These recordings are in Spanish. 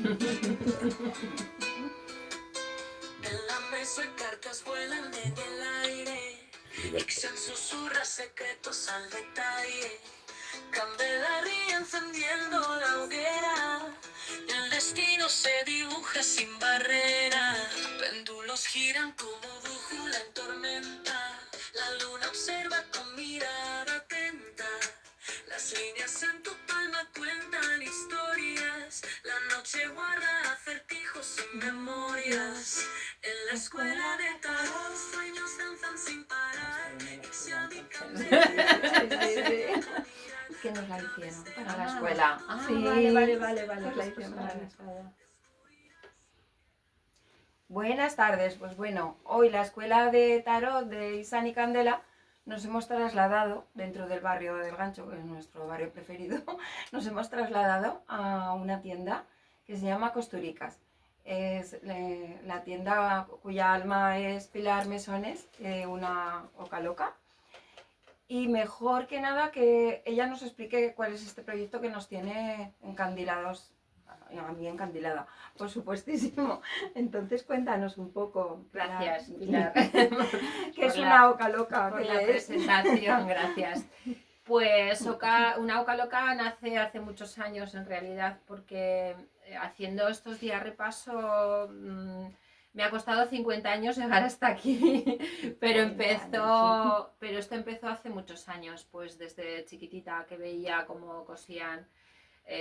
En la mesa cartas vuelan en el aire. Ficción susurra secretos al detalle. Candela ríe encendiendo la hoguera. El destino se dibuja sin barrera. Péndulos giran como brújula en tormenta. La luna observa con mirada atenta. Las líneas en tu palma cuentan historias. La noche guarda acertijos y memorias. En la escuela de tarot sueños danzan sin parar. Ficción y candela. Que nos la hicieron para la escuela. Sí, vale. Nos la hicieron para la escuela. Buenas tardes, pues bueno, hoy la escuela de tarot de Isan y Candela nos hemos trasladado dentro del barrio del Gancho, que es nuestro barrio preferido, nos hemos trasladado a una tienda que se llama Costuricas. Es la tienda cuya alma es Pilar Mesones, una oca loca. Y mejor que nada que ella nos explique cuál es este proyecto que nos tiene encandilados, a mí encandilada, por supuestísimo. Entonces cuéntanos un poco. Gracias, Pilar. Que es una oca loca. Por la presentación, gracias. Pues una oca loca nace hace muchos años en realidad, porque haciendo estos días repaso me ha costado 50 años llegar hasta aquí, pero esto empezó hace muchos años, pues desde chiquitita que veía cómo cosían.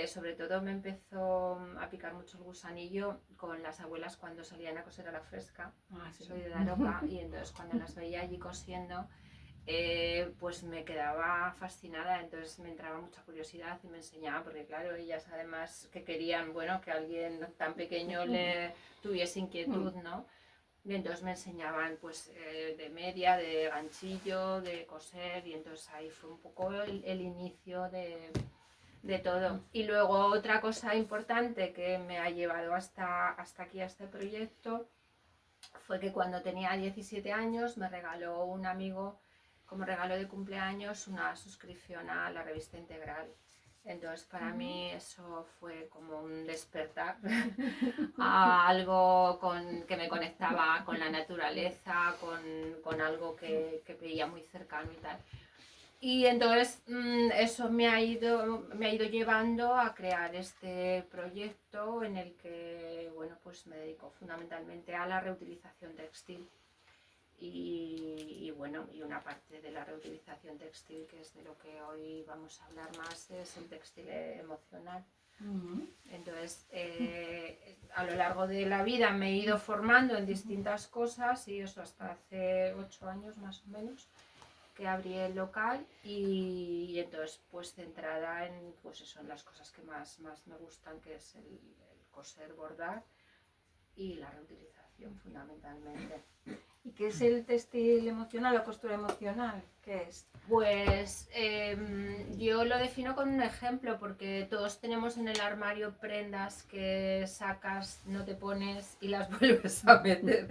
Sobre todo me empezó a picar mucho el gusanillo con las abuelas cuando salían a coser a la fresca. Sí. Soy de Daroca y entonces cuando las veía allí cosiendo, pues me quedaba fascinada, entonces me entraba mucha curiosidad y me enseñaba, porque claro, ellas además que querían, bueno, que alguien tan pequeño le tuviese inquietud, ¿no? Y entonces me enseñaban pues de media, de ganchillo, de coser, y entonces ahí fue un poco el inicio de todo. Y luego otra cosa importante que me ha llevado hasta aquí, a este proyecto, fue que cuando tenía 17 años me regaló un amigo, como regalo de cumpleaños, una suscripción a la revista Integral. Entonces para mí eso fue como un despertar a algo que me conectaba con la naturaleza, con algo que veía muy cercano y tal. Y entonces eso me ha ido llevando a crear este proyecto en el que, bueno, pues me dedico fundamentalmente a la reutilización textil. Y bueno, y una parte de la reutilización textil, que es de lo que hoy vamos a hablar más, es el textil emocional. Entonces, a lo largo de la vida me he ido formando en distintas cosas, y eso hasta hace 8 años más o menos, que abrí el local, y entonces pues centrada en, pues eso, en las cosas que más me gustan, que es el coser, bordar y la reutilización fundamentalmente. ¿Y qué es el textil emocional o costura emocional? ¿Qué es? Pues yo lo defino con un ejemplo, porque todos tenemos en el armario prendas que sacas, no te pones y las vuelves a meter.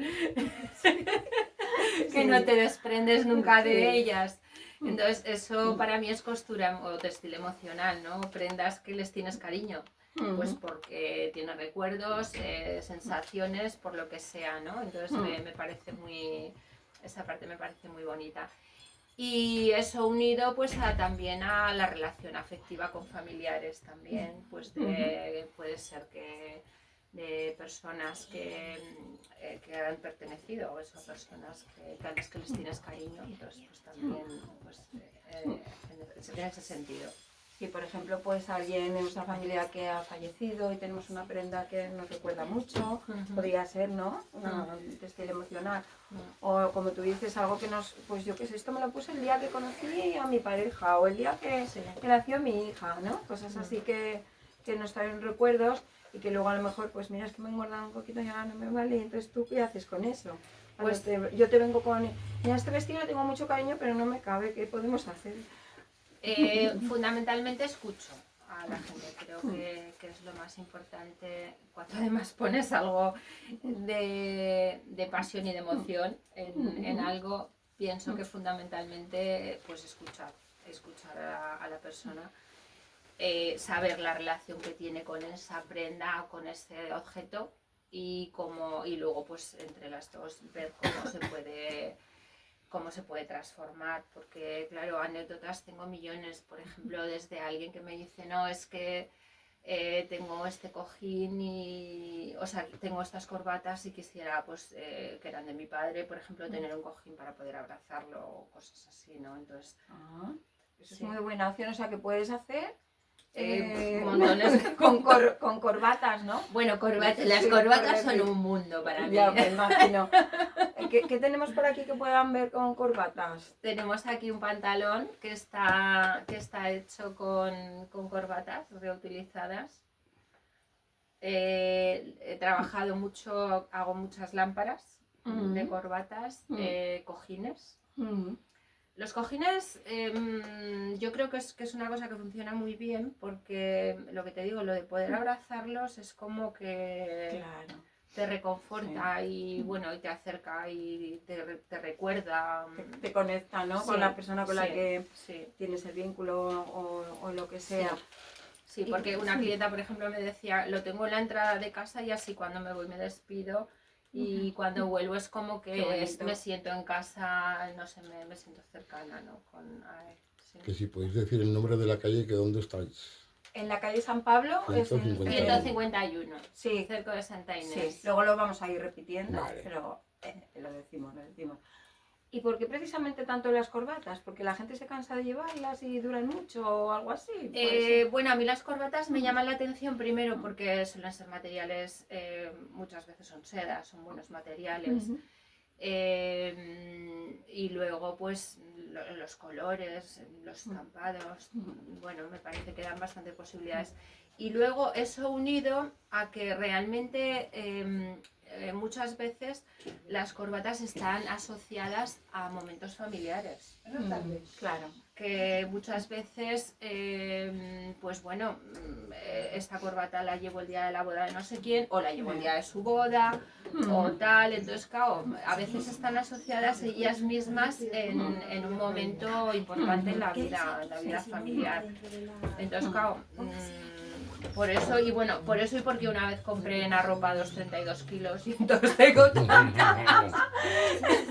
Que no te desprendes nunca de ellas. Entonces eso para mí es costura o textil emocional, ¿no? Prendas que les tienes cariño, pues porque tienes recuerdos, sensaciones, por lo que sea, ¿no? Entonces me parece esa parte me parece muy bonita. Y eso unido pues también a la relación afectiva con familiares también, pues puede ser que de personas que han pertenecido, o esas personas a las que les tienes cariño, entonces pues también pues, en ese sentido. Si por ejemplo pues alguien en nuestra familia que ha fallecido y tenemos una prenda que nos recuerda mucho, podría ser, ¿no? Un textil emocional. O como tú dices, algo que nos, pues yo qué sé, esto me lo puse el día que conocí a mi pareja, o el día que nació mi hija, ¿no? Cosas así que nos traen recuerdos, y que luego a lo mejor, pues mira, es que me he engordado un poquito y ahora no me vale, entonces tú ¿qué haces con eso? Pues yo te vengo con, mira, este vestido le tengo mucho cariño pero no me cabe, ¿qué podemos hacer? Fundamentalmente escucho a la gente, creo que es lo más importante. Cuando además pones algo de pasión y de emoción en algo, pienso que fundamentalmente pues escuchar a la persona. saber la relación que tiene con esa prenda o con ese objeto y luego pues entre las dos ver cómo se puede transformar, porque claro, anécdotas tengo millones, por ejemplo, desde alguien que me dice, no, es que tengo este cojín o sea, tengo estas corbatas y quisiera, pues, que eran de mi padre, por ejemplo, tener un cojín para poder abrazarlo o cosas así, ¿no? Entonces, Eso es muy buena opción, o sea, que puedes hacer montones con corbatas, ¿no? Bueno, las corbatas son un mundo para mí. Ya me imagino. ¿Qué tenemos por aquí que puedan ver con corbatas? Tenemos aquí un pantalón que está hecho con corbatas reutilizadas. He trabajado mucho, hago muchas lámparas de corbatas, cojines. Los cojines yo creo que es una cosa que funciona muy bien porque lo que te digo, lo de poder abrazarlos es como que te reconforta y bueno, y te acerca y te recuerda. Te conecta, ¿no? Con la persona con la que tienes el vínculo o lo que sea. Sí, porque una clienta, por ejemplo, me decía, lo tengo en la entrada de casa y así cuando me voy me despido y cuando vuelvo es como que me siento en casa, no sé, me siento cercana, ¿no? Que si podéis decir el nombre de la calle, que dónde estáis. En la calle San Pablo, 151, sí, cerca de Santa Inés. Sí, luego lo vamos a ir repitiendo, vale. Pero lo decimos. ¿Y por qué precisamente tanto las corbatas? ¿Porque la gente se cansa de llevarlas y duran mucho o algo así? Bueno, a mí las corbatas me llaman la atención primero porque suelen ser materiales, muchas veces son sedas, son buenos materiales. Y luego pues los colores, los estampados, bueno, me parece que dan bastante posibilidades. Y luego eso unido a que realmente muchas veces las corbatas están asociadas a momentos familiares. Claro. Que muchas veces, pues bueno, esta corbata la llevo el día de la boda de no sé quién, o la llevo el día de su boda, o tal. Entonces, claro, a veces están asociadas ellas mismas en un momento importante en la vida familiar. Entonces, claro, por eso y porque una vez compré en arropados 32 kilos y entonces tengo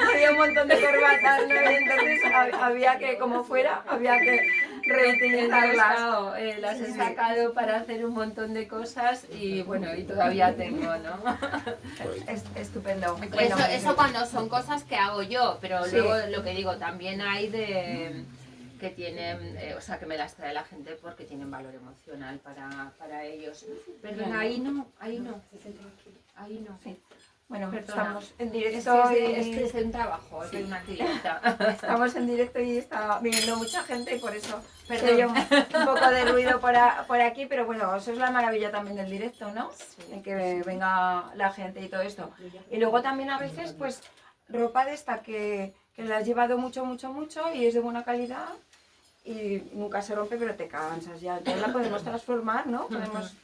había un montón de corbatas, ¿no? Y entonces había que, como fuera, había que reutilizarlas. Las he sacado para hacer un montón de cosas y bueno, y todavía tengo, ¿no? Estupendo. Bueno, eso cuando son cosas que hago yo, pero luego lo que digo, también hay que tienen, o sea, que me las trae la gente porque tienen valor emocional para ellos. Perdona, ahí no. Sí. Bueno, Perdona. Estamos en directo. Es de un trabajo, es de una clienta. Estamos en directo y está viniendo mucha gente y por eso se oye un poco de ruido por aquí, pero bueno, eso es la maravilla también del directo, ¿no? De que venga la gente y todo esto. Y luego también a veces, pues, ropa de esta que la has llevado mucho y es de buena calidad y nunca se rompe, pero te cansas ya. Entonces la podemos transformar, ¿no? Podemos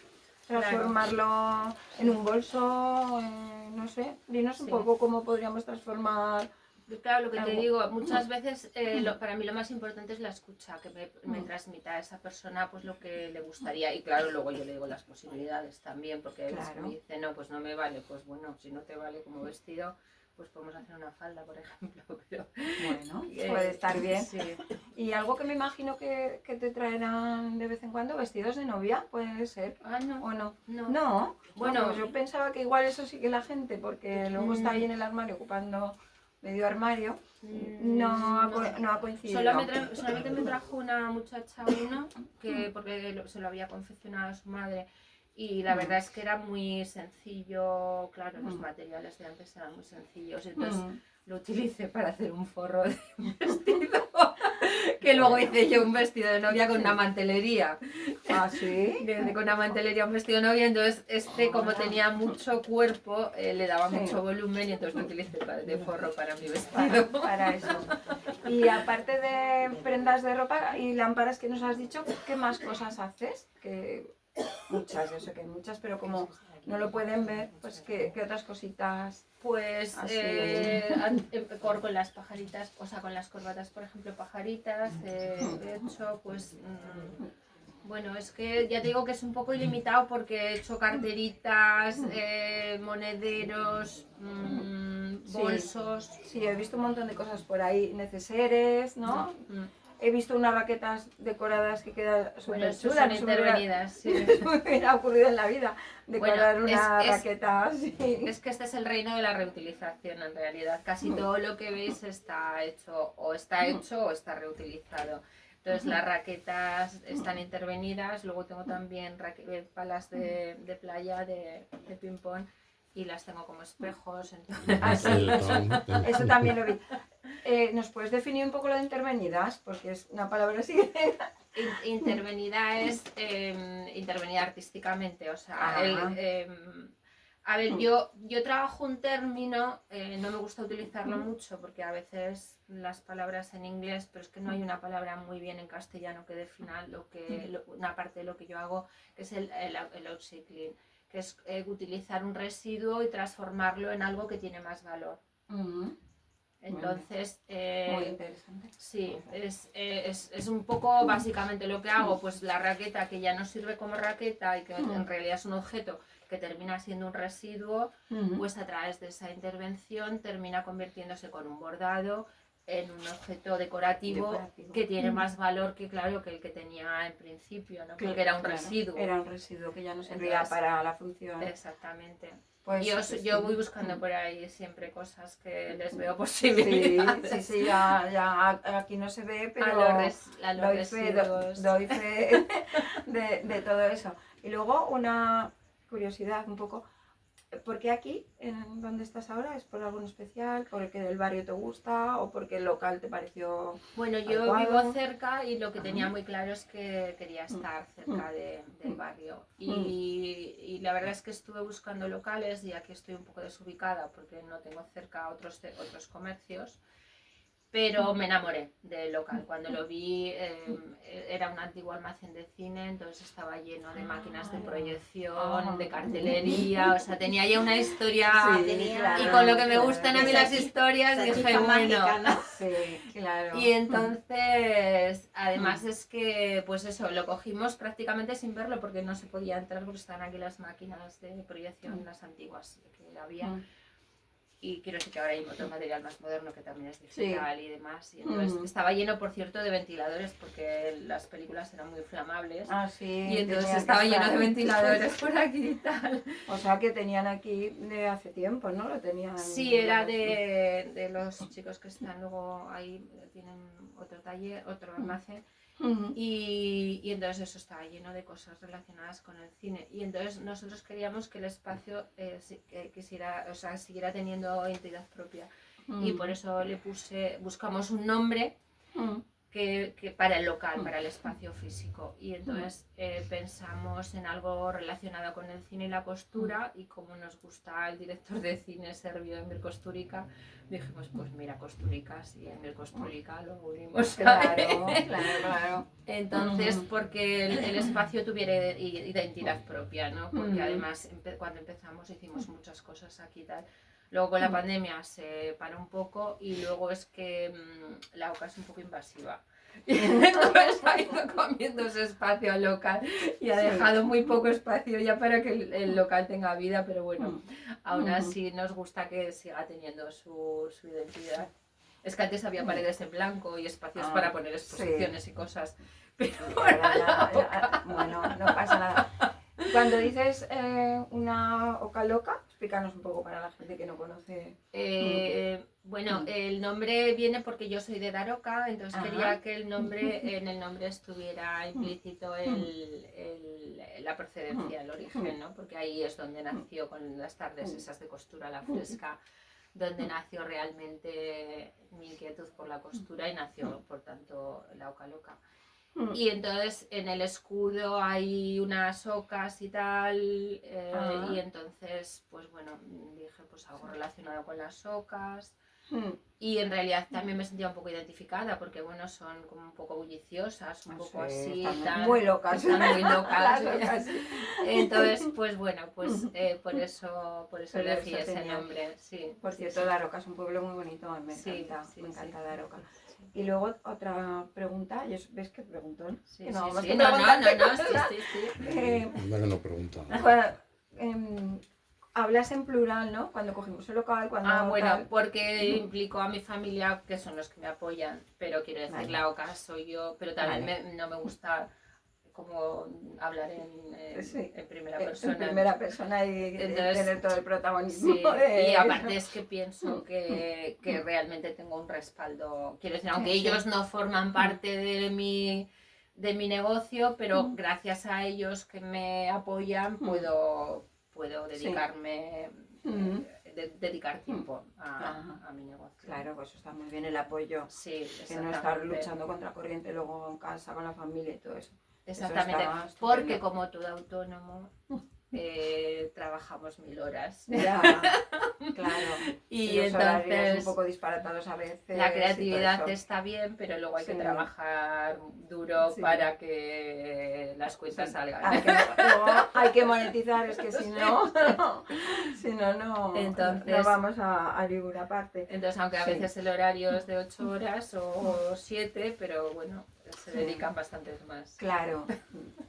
transformarlo en un bolso, no sé. Dinos un poco cómo podríamos transformar. Claro, lo que te digo, muchas veces para mí lo más importante es la escucha, que me transmita a esa persona pues lo que le gustaría. Y claro, luego yo le digo las posibilidades también, porque a veces me dice, no, pues no me vale, pues bueno, si no te vale como vestido, pues podemos hacer una falda, por ejemplo. Pero, bueno, puede estar bien. Sí. Y algo que me imagino que te traerán de vez en cuando, vestidos de novia, puede ser. Ah, no. ¿O no? No. Bueno, pues yo pensaba que igual eso sí que la gente, porque luego está ahí en el armario ocupando medio armario, no ha coincidido. Solamente me trajo una muchacha porque se lo había confeccionado a su madre. Y la verdad es que era muy sencillo, claro, los materiales de antes eran muy sencillos, entonces lo utilicé para hacer un forro de un vestido, que luego hice yo un vestido de novia con una mantelería. ¿Ah, sí? Con una mantelería un vestido de novia, entonces como tenía mucho cuerpo, le daba mucho volumen y entonces lo utilicé de forro para mi vestido. Para eso. Y aparte de prendas de ropa y lámparas que nos has dicho, ¿qué más cosas haces? Muchas, yo sé que hay muchas, pero como no lo pueden ver, pues ¿qué otras cositas? Pues con las pajaritas, o sea, con las corbatas, por ejemplo, pajaritas, he hecho pues Bueno, es que ya te digo que es un poco ilimitado porque he hecho carteritas, monederos, Sí. bolsos. Sí, he visto un montón de cosas por ahí, neceseres, ¿no? He visto unas raquetas decoradas que quedan Bueno, súper eso chulas. son intervenidas, sí. No me hubiera ocurrido en la vida decorar Bueno, una es- raqueta así. Es que este es el reino de la reutilización en realidad. Casi todo lo que veis está hecho o está reutilizado. Entonces las raquetas están intervenidas, luego tengo también palas de playa, de ping-pong y las tengo como espejos. Entonces... Ah, sí, eso Sí. también lo vi. ¿Nos puedes definir un poco lo de intervenidas? Porque es una palabra así. Intervenida es intervenida artísticamente, o sea, Ah. a ver, yo trabajo un término, no me gusta utilizarlo mucho porque a veces las palabras en inglés, pero es que no hay una palabra muy bien en castellano que defina una parte de lo que yo hago, que es el upcycling, que es utilizar un residuo y transformarlo en algo que tiene más valor. Entonces, muy interesante. sí, es un poco básicamente lo que hago, pues la raqueta que ya no sirve como raqueta y que en realidad es un objeto que termina siendo un residuo, pues a través de esa intervención termina convirtiéndose con un bordado en un objeto decorativo que tiene más valor que, claro, que el que tenía en principio, ¿no? Porque era un residuo. Era un residuo que ya no servía para la función. Exactamente. Pues, yo voy buscando por ahí siempre cosas que les veo posibilidades. Sí, ya aquí no se ve, pero doy fe de todo eso. Y luego una curiosidad un poco, ¿por qué aquí, en donde estás ahora? ¿Es por algo especial? ¿Porque el barrio te gusta o porque el local te pareció Bueno, yo adecuado? vivo cerca y lo que tenía muy claro es que quería estar cerca del barrio. Y la verdad es que estuve buscando locales y aquí estoy un poco desubicada porque no tengo cerca otros comercios. Pero me enamoré del local. Cuando lo vi, era un antiguo almacén de cine, entonces estaba lleno de máquinas de proyección, de cartelería, o sea, tenía ya una historia. Y con lo que me gustan a mí las historias, dije, bueno. Sí, claro. Y entonces, además es que, pues eso, lo cogimos prácticamente sin verlo porque no se podía entrar porque estaban aquí las máquinas de proyección, las antiguas que había. Y quiero decir que ahora hay otro material más moderno que también es digital y demás. Y entonces estaba lleno, por cierto, de ventiladores porque las películas eran muy inflamables. Ah, sí. Y entonces estaba lleno de ventiladores por aquí y tal. O sea que tenían aquí de hace tiempo, ¿no? Lo tenían. Sí, era de los chicos que están luego ahí, tienen otro taller, otro almacén. Y entonces eso estaba lleno de cosas relacionadas con el cine. Y entonces nosotros queríamos que el espacio siguiera teniendo identidad propia. Y por eso buscamos un nombre que para el local, para el espacio físico. Y entonces pensamos en algo relacionado con el cine y la costura, y como nos gusta el director de cine serbio Emir Kusturica, dijimos, pues mira, Kusturica, y Emir Kusturica lo unimos. Claro. Entonces, porque el espacio tuviera identidad propia, ¿no? Porque además cuando empezamos hicimos muchas cosas aquí y tal. Luego con la pandemia se paró un poco y luego es que la OCA es un poco invasiva. Y entonces ha ido comiendo ese espacio local y ha dejado muy poco espacio ya para que el local tenga vida, pero bueno, aún así nos gusta que siga teniendo su identidad. Es que antes había paredes en blanco y espacios para poner exposiciones y cosas, pero bueno, no pasa nada. Cuando dices una oca loca, explícanos un poco para la gente que no conoce. Bueno, el nombre viene porque yo soy de Daroca, entonces quería que en el nombre estuviera implícito la procedencia, el origen, ¿no? Porque ahí es donde nació con las tardes esas de costura, la fresca, donde nació realmente mi inquietud por la costura y nació, por tanto, la oca loca. Y entonces en el escudo hay unas ocas y tal, y entonces, pues bueno, dije pues algo relacionado con las ocas. Mm. Y en realidad también me sentía un poco identificada porque, bueno, son como un poco bulliciosas, un poco Sí, así, están tal. muy locas. Están muy locas. Las locas, sí. Entonces, pues bueno, pues por eso Pero elegí eso ese tenía. nombre, sí. Por sí, cierto, sí. Daroca es un pueblo muy bonito, me Sí, encanta, sí, me encanta sí. Daroca. Sí. Y luego otra pregunta, ¿ves qué preguntón? Sí, Que sí, no, más sí. que No, preguntarte no, cosas. sí, sí, sí. Anda que no pregunta. Bueno, hablas en plural, ¿no? Cuando cogimos el local, cuando Bueno, tal. porque implico a mi familia, que son los que me apoyan, pero quiero decir, Vale. la OCA soy yo, pero también Vale. no me gusta como hablar Sí, en primera persona. en primera persona y Entonces, tener todo el protagonismo. Sí, y aparte es que pienso que realmente tengo un respaldo. Quiero decir, aunque Sí, ellos sí. no forman parte de mi negocio, pero gracias a ellos que me apoyan puedo dedicarme, dedicar tiempo a mi negocio. Claro, pues está muy bien el apoyo. Sí, Que no estar exactamente. luchando contra corriente luego en casa con la familia y todo eso. Exactamente, Eso está porque estupendo. como todo autónomo trabajamos 1000 horas. Ya, claro. Y los horarios entonces un poco disparatados a veces. la y creatividad todo eso. está bien, pero luego hay que Sí. trabajar duro Sí. para que las cuentas Sí. salgan. Luego hay que monetizar, es que si no, no Entonces- vamos a ninguna parte. Entonces, aunque a Sí. veces el horario es de 8 horas o 7, pero bueno, se Sí. dedican bastantes más. Claro.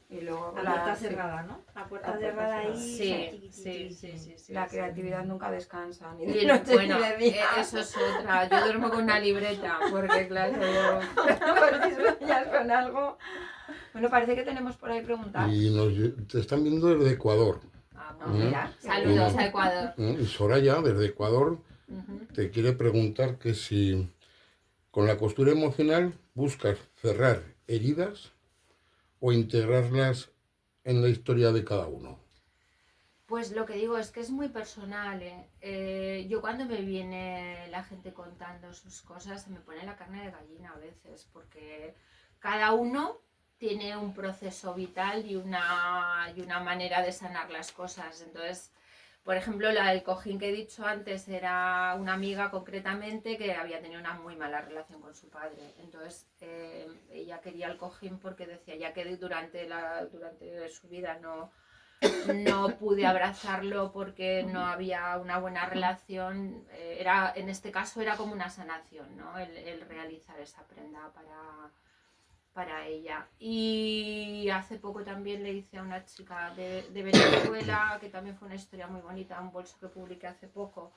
Y luego La puerta cerrada, ¿no? La puerta La puerta cerrada cerrada. ahí. Sí. La creatividad nunca descansa, ni Y de noche bueno, ni de día. eso es otra. Yo duermo con una libreta, porque claro, yo... Pues si sueñas con algo. Bueno, parece que tenemos por ahí preguntas. Y te están viendo desde Ecuador. Vamos, Mira, saludos a Ecuador. Y Soraya, desde Ecuador, Ujú. te quiere preguntar que si con la costura emocional buscas cerrar heridas o integrarlas en la historia de cada uno. Pues lo que digo es que es muy personal, yo cuando me viene la gente contando sus cosas se me pone la carne de gallina a veces, porque cada uno tiene un proceso vital y una manera de sanar las cosas. Entonces, por ejemplo, la del cojín que he dicho antes era una amiga concretamente que había tenido una muy mala relación con su padre. Entonces, ella quería el cojín porque decía, ya que durante su vida no pude abrazarlo porque no había una buena relación, en este caso era como una sanación, ¿no? El realizar esa prenda para ella. Y hace poco también le hice a una chica de Venezuela, que también fue una historia muy bonita, un bolso que publiqué hace poco,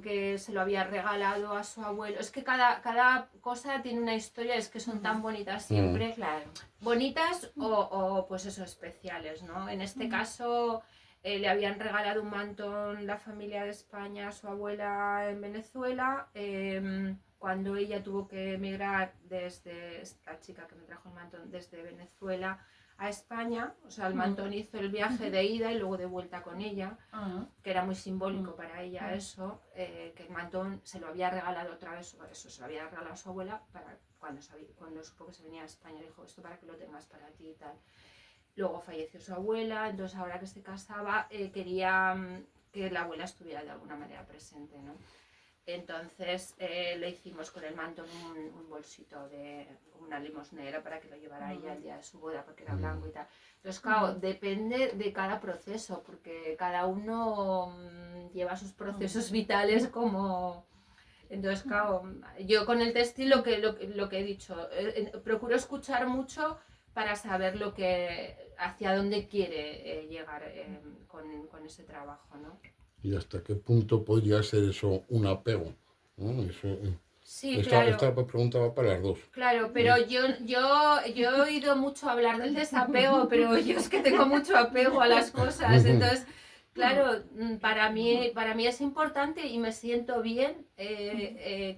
que se lo había regalado a su abuelo. Es que cada cosa tiene una historia, es que son tan bonitas siempre. Claro. Bonitas o pues eso, especiales, ¿no? En este caso le habían regalado un mantón la familia de España a su abuela en Venezuela. Cuando ella tuvo que emigrar desde, esta chica que me trajo el mantón, desde Venezuela a España, o sea, el mantón hizo el viaje de ida y luego de vuelta con ella, que era muy simbólico para ella eso, que el mantón se lo había regalado otra vez, eso se lo había regalado a su abuela para cuando supo que se venía a España, dijo, esto para que lo tengas para ti y tal. Luego falleció su abuela, entonces ahora que se casaba quería que la abuela estuviera de alguna manera presente, ¿no? Entonces le hicimos con el mantón un bolsito como una limosnera para que lo llevara ella el día de su boda, porque era blanco y tal. Entonces, claro, depende de cada proceso, porque cada uno lleva sus procesos vitales como... Entonces, claro, yo con el textil lo que he dicho, procuro escuchar mucho para saber hacia dónde quiere llegar con ese trabajo, ¿no? ¿Y hasta qué punto podría ser eso un apego? ¿No? Sí, esta claro. pregunta va para las dos. Claro, pero yo he oído mucho hablar del desapego, pero yo es que tengo mucho apego a las cosas, entonces, claro, para mí es importante y me siento bien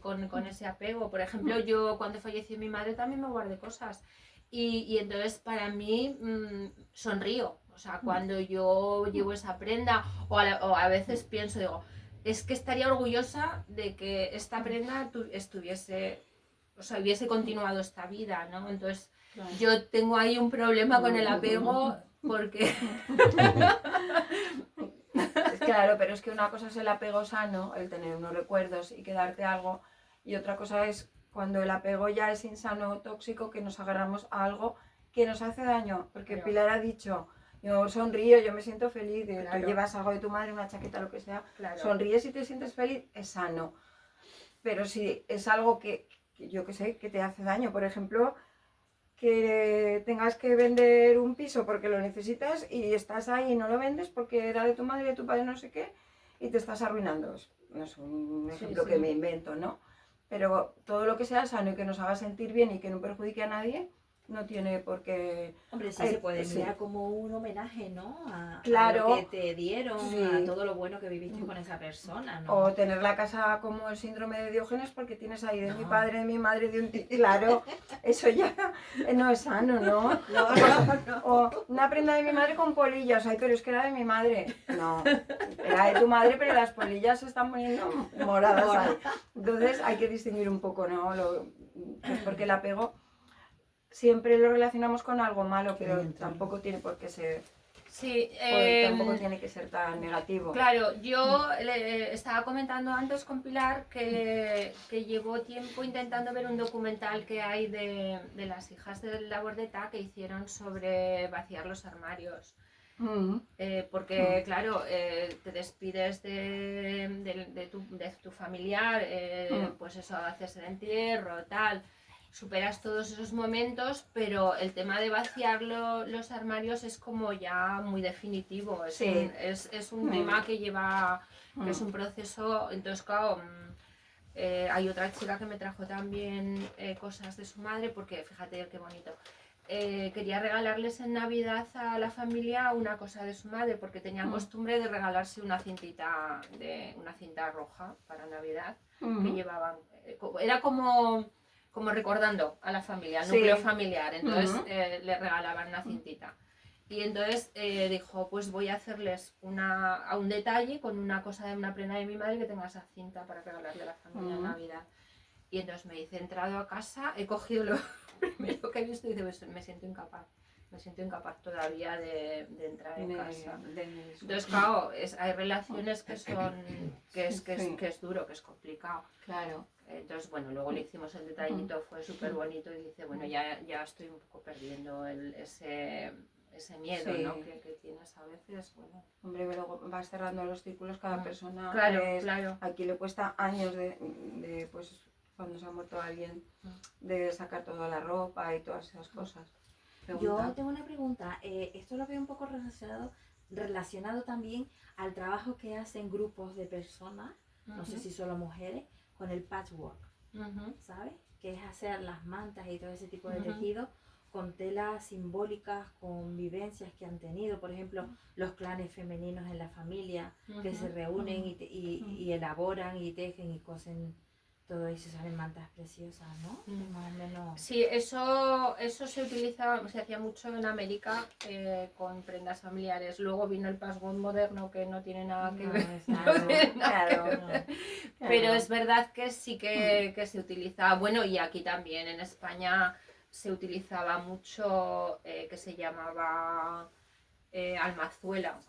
con ese apego. Por ejemplo, yo cuando falleció mi madre también me guardé cosas y entonces para mí sonrío, o sea, cuando yo llevo esa prenda o a veces pienso, digo, es que estaría orgullosa de que esta prenda hubiese continuado esta vida, ¿no? Entonces, yo tengo ahí un problema con el apego porque... Es Claro, pero es que una cosa es el apego sano, el tener unos recuerdos y quedarte algo, y otra cosa es cuando el apego ya es insano o tóxico, que nos agarramos a algo que nos hace daño. Porque Claro. Pilar ha dicho, yo sonrío, yo me siento feliz, Claro. tú llevas algo de tu madre, una chaqueta, lo que sea, Claro. sonríes y te sientes feliz, es sano. Pero si es algo que yo qué sé, que te hace daño, por ejemplo, que tengas que vender un piso porque lo necesitas y estás ahí y no lo vendes porque era de tu madre, de tu padre, no sé qué, y te estás arruinando. No es un ejemplo sí. que me invento, ¿no? Pero todo lo que sea sano y que nos haga sentir bien y que no perjudique a nadie, no tiene por qué... Hombre, sí Ay, se puede sí. mirar como un homenaje, ¿no? A Claro. lo que te dieron, Sí. a todo lo bueno que viviste con esa persona, ¿no? O tener la casa como el síndrome de Diógenes porque tienes ahí de mi No. padre, de mi madre, de un tío. Claro, eso ya no es sano, ¿no? No. O una prenda de mi madre con polillas, ay, pero es que era de mi madre. No, era de tu madre, pero las polillas se están poniendo moradas ahí. Entonces hay que distinguir un poco, ¿no? Pues porque el apego siempre lo relacionamos con algo malo, pero tampoco tiene por qué ser, Sí, tampoco tiene que ser tan negativo. claro, yo le estaba comentando antes con Pilar que llevo tiempo intentando ver un documental que hay de las hijas del Labordeta que hicieron sobre vaciar los armarios. Porque, claro, te despides de tu familiar, pues eso, haces el entierro, tal, superas todos esos momentos, pero el tema de vaciar los armarios es como ya muy definitivo, es Sí. es un tema que lleva, que es un proceso, entonces claro, hay otra chica que me trajo también cosas de su madre, porque fíjate qué bonito. Quería regalarles en Navidad a la familia una cosa de su madre porque tenían costumbre de regalarse una cinta roja para Navidad que llevaban. Era como recordando a la familia, al Sí. núcleo familiar. Entonces le regalaban una cintita. Y entonces dijo, pues voy a hacerles a un detalle con una cosa de una prenda de mi madre que tenga esa cinta para regalarle a la familia en Navidad. Y entonces me dice, he entrado a casa, he cogido lo primero que he visto y dice, pues me siento incapaz todavía de entrar en casa. Entonces, claro, hay relaciones que son, que es duro, que es complicado. Claro. Entonces, bueno, luego le hicimos el detallito, fue súper bonito y dice, bueno, ya estoy un poco perdiendo ese miedo, Sí. ¿no? que tienes a veces, bueno. Hombre, luego vas cerrando los círculos, cada persona. Claro, es- claro. Aquí le cuesta años de, pues, cuando se ha muerto alguien, de sacar toda la ropa y todas esas cosas. Yo Pregunta. tengo una pregunta. Esto lo veo un poco relacionado también al trabajo que hacen grupos de personas, no sé si solo mujeres, con el patchwork, ¿sabes? Que es hacer las mantas y todo ese tipo de tejido con telas simbólicas, con vivencias que han tenido, por ejemplo, los clanes femeninos en la familia que se reúnen y elaboran y tejen y cosen todo eso, salen mantas preciosas, ¿no? Más o menos. Sí, eso se utilizaba, se hacía mucho en América con prendas familiares. Luego vino el patchwork moderno que no tiene nada que ver. Pero es verdad que sí que se utilizaba. Bueno, y aquí también en España se utilizaba mucho que se llamaba almazuela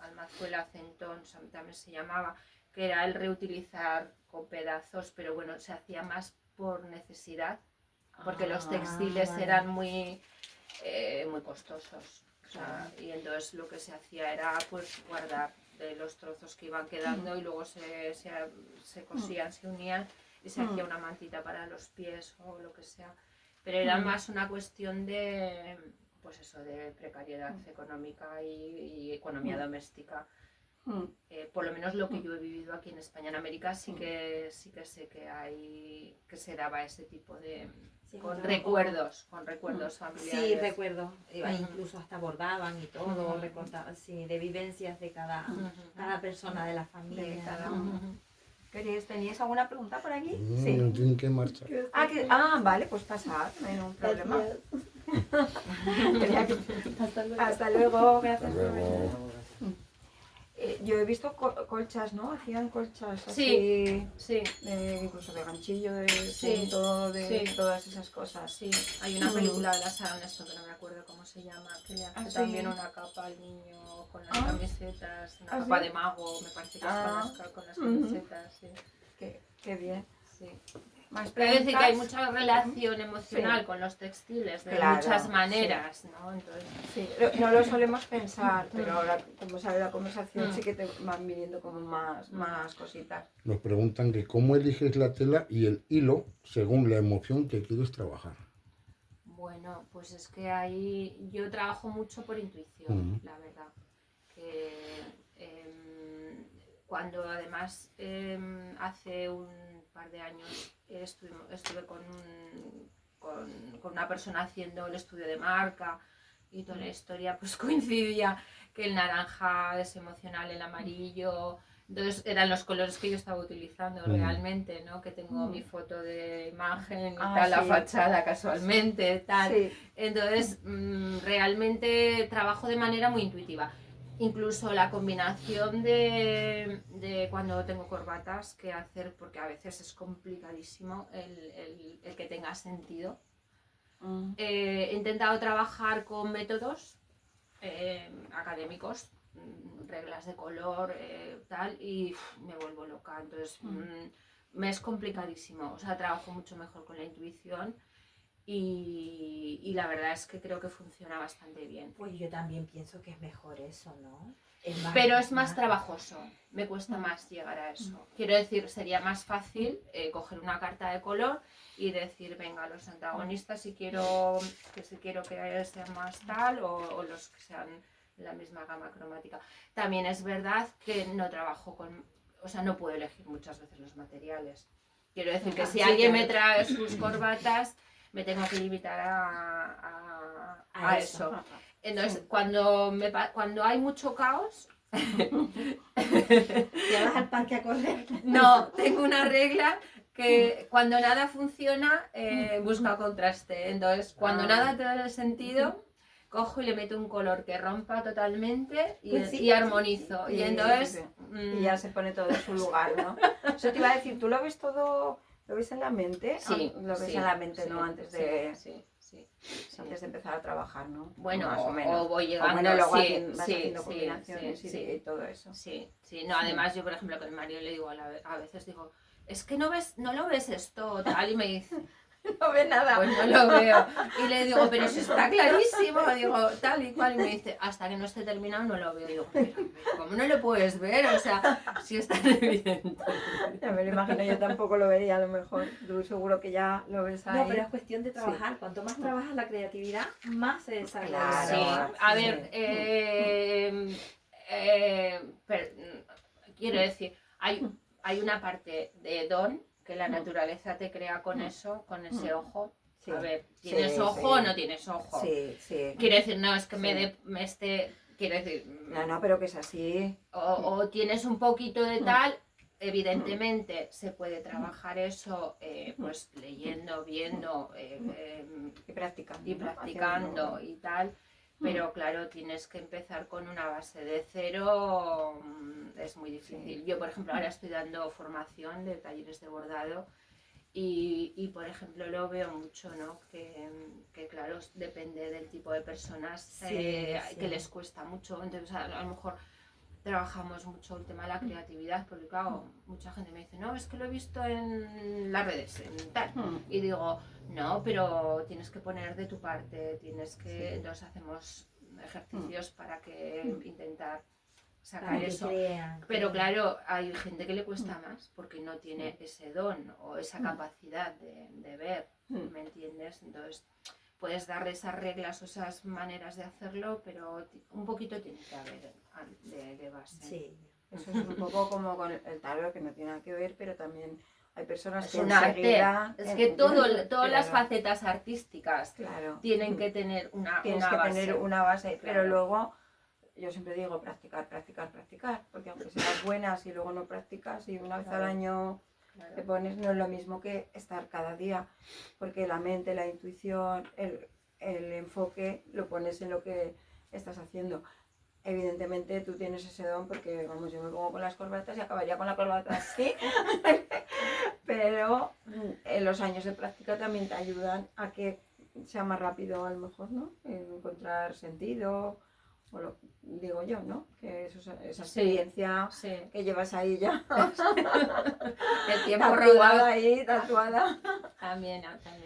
centón, también se llamaba, que era el reutilizar con pedazos, pero bueno, se hacía más por necesidad, porque los textiles eran muy costosos. O sea, y entonces lo que se hacía era pues guardar de los trozos que iban quedando y luego se cosían, se unían y se hacía una mantita para los pies o lo que sea. Pero era más una cuestión de, pues eso, de precariedad económica y economía doméstica. Por lo menos lo que yo he vivido aquí en España. En América sí que sé que se daba ese tipo de... con recuerdos familiares. Sí, recuerdo. Incluso hasta bordaban y todo, recortaban, sí, de vivencias de cada persona de la familia. ¿Teníais alguna pregunta por aquí? No tienen que marchar. Vale, pues pasad, no hay ningún problema. Hasta luego, gracias. Hasta luego. yo he visto colchas, ¿no? Hacían colchas Sí, así, sí, incluso de ganchillo, de Sí, punto, de sí. todas esas cosas. sí. Hay una película de la Sharon Stone, que no me acuerdo cómo se llama, que le hace Ah, sí. también una capa al niño con las Ah. camisetas, una Ah, capa ¿sí? de mago, me parece que es Ah. con las Ujú. camisetas, sí. Qué bien. Sí. ¿Más Quiero decir que hay preguntas? mucha relación emocional Sí. con los textiles de Claro, muchas sí. maneras, ¿no? Entonces, Sí, no lo solemos pensar, pero ahora, como sale la conversación, Mm. sí que te van viniendo como más cositas. Nos preguntan que cómo eliges la tela y el hilo según la emoción que quieres trabajar. bueno, pues es que ahí yo trabajo mucho por intuición, la verdad. Que cuando además hace un par de años estuve con una persona haciendo el estudio de marca y toda la historia, pues coincidía que el naranja es emocional, el amarillo. Entonces eran los colores que yo estaba utilizando realmente, ¿no? Que tengo mi foto de imagen y tal, la sí. fachada casualmente, tal. Sí. Entonces realmente trabajo de manera muy intuitiva. Incluso la combinación de cuando tengo corbatas que hacer, porque a veces es complicadísimo el que tenga sentido. He intentado trabajar con métodos académicos, reglas de color, tal, y me vuelvo loca. Entonces, me es complicadísimo. O sea, trabajo mucho mejor con la intuición y la verdad es que creo que funciona bastante bien. Pues yo también pienso que es mejor eso, ¿no? Pero es más trabajoso, me cuesta más llegar a eso. Quiero decir, sería más fácil coger una carta de color y decir, venga, los antagonistas si quiero que sean más tal o los que sean la misma gama cromática. También es verdad que no trabajo con, o sea, no puedo elegir muchas veces los materiales. Quiero decir que si alguien me trae sus corbatas, me tengo que limitar a eso. Entonces, cuando hay mucho caos, ¿Ya vas al parque a correr? no, tengo una regla que cuando nada funciona, busca contraste. Entonces, cuando nada tiene sentido, cojo y le meto un color que rompa totalmente y, Pues sí, y armonizo. sí, Y entonces... sí. Y ya se pone todo en su lugar, ¿no? Eso te iba a decir, ¿tú lo ves todo, lo ves en la mente? Sí, Lo ves sí, en la mente, sí, ¿no? Antes de sí. antes de empezar a trabajar, ¿no? Bueno, más o menos. o voy llegando, bueno, luego sí, vas sí, haciendo sí, combinaciones sí, y todo eso. Sí, no, además yo por ejemplo con Mario le digo a veces digo, es que no lo ves esto tal y me dice, No ve nada. pues no lo veo. Y le digo, pero si está clarísimo, digo, tal y cual, y me dice, hasta que no esté terminado no lo veo. Digo, pero ¿cómo no lo puedes ver? O sea, si es tan evidente. Ya me lo imagino, yo tampoco lo vería a lo mejor. Tú seguro que ya lo ves ahí. No, pero es cuestión de trabajar. Cuanto más trabajas la creatividad, más se desarrolla. Sí, Claro, a sí. ver, quiero decir, hay una parte de don que la naturaleza te crea con eso, con ese ojo. Sí. A ver, ¿tienes Sí, ojo sí. o no tienes ojo? Sí. Quiero decir, no, es que Sí. me esté, quiero decir, No, pero que es así. o tienes un poquito de tal, evidentemente se puede trabajar eso pues leyendo, viendo Y practicando. y ¿no? practicando Haciendo- y tal, pero claro, tienes que empezar con una base de cero, es muy difícil. Sí. Yo, por ejemplo, ahora estoy dando formación de talleres de bordado y por ejemplo, lo veo mucho, ¿no? Que claro, depende del tipo de personas que les cuesta mucho, entonces a lo mejor trabajamos mucho el tema de la creatividad, porque claro, mucha gente me dice, no, es que lo he visto en las redes, en tal, y digo, no, pero tienes que poner de tu parte, tienes que, entonces hacemos ejercicios para que intentar sacar Para que eso, crean. pero claro, hay gente que le cuesta más, porque no tiene ese don o esa capacidad de ver, ¿me entiendes? Entonces, puedes darle esas reglas o esas maneras de hacerlo, pero un poquito tiene que haber de base. Sí. Eso es un poco como con el tarot, que no tiene nada que ver, pero también hay personas Es que un arte. enseguida... Es que todas las Claro. facetas artísticas Claro. tienen que tener una Tienes que base. tener una base, pero Claro. luego yo siempre digo practicar, porque aunque seas buena, si luego no practicas y una vez al año Claro. te pones, no es lo mismo que estar cada día, porque la mente, la intuición, el enfoque lo pones en lo que estás haciendo. evidentemente tú tienes ese don porque, vamos, yo me pongo con las corbatas y acabaría con la corbata así, pero los años de práctica también te ayudan a que sea más rápido a lo mejor, ¿no? Encontrar sentido, o lo digo yo, ¿no? Que esa experiencia Sí. que llevas ahí ya El tiempo tatuada rodado ahí, tatuada. también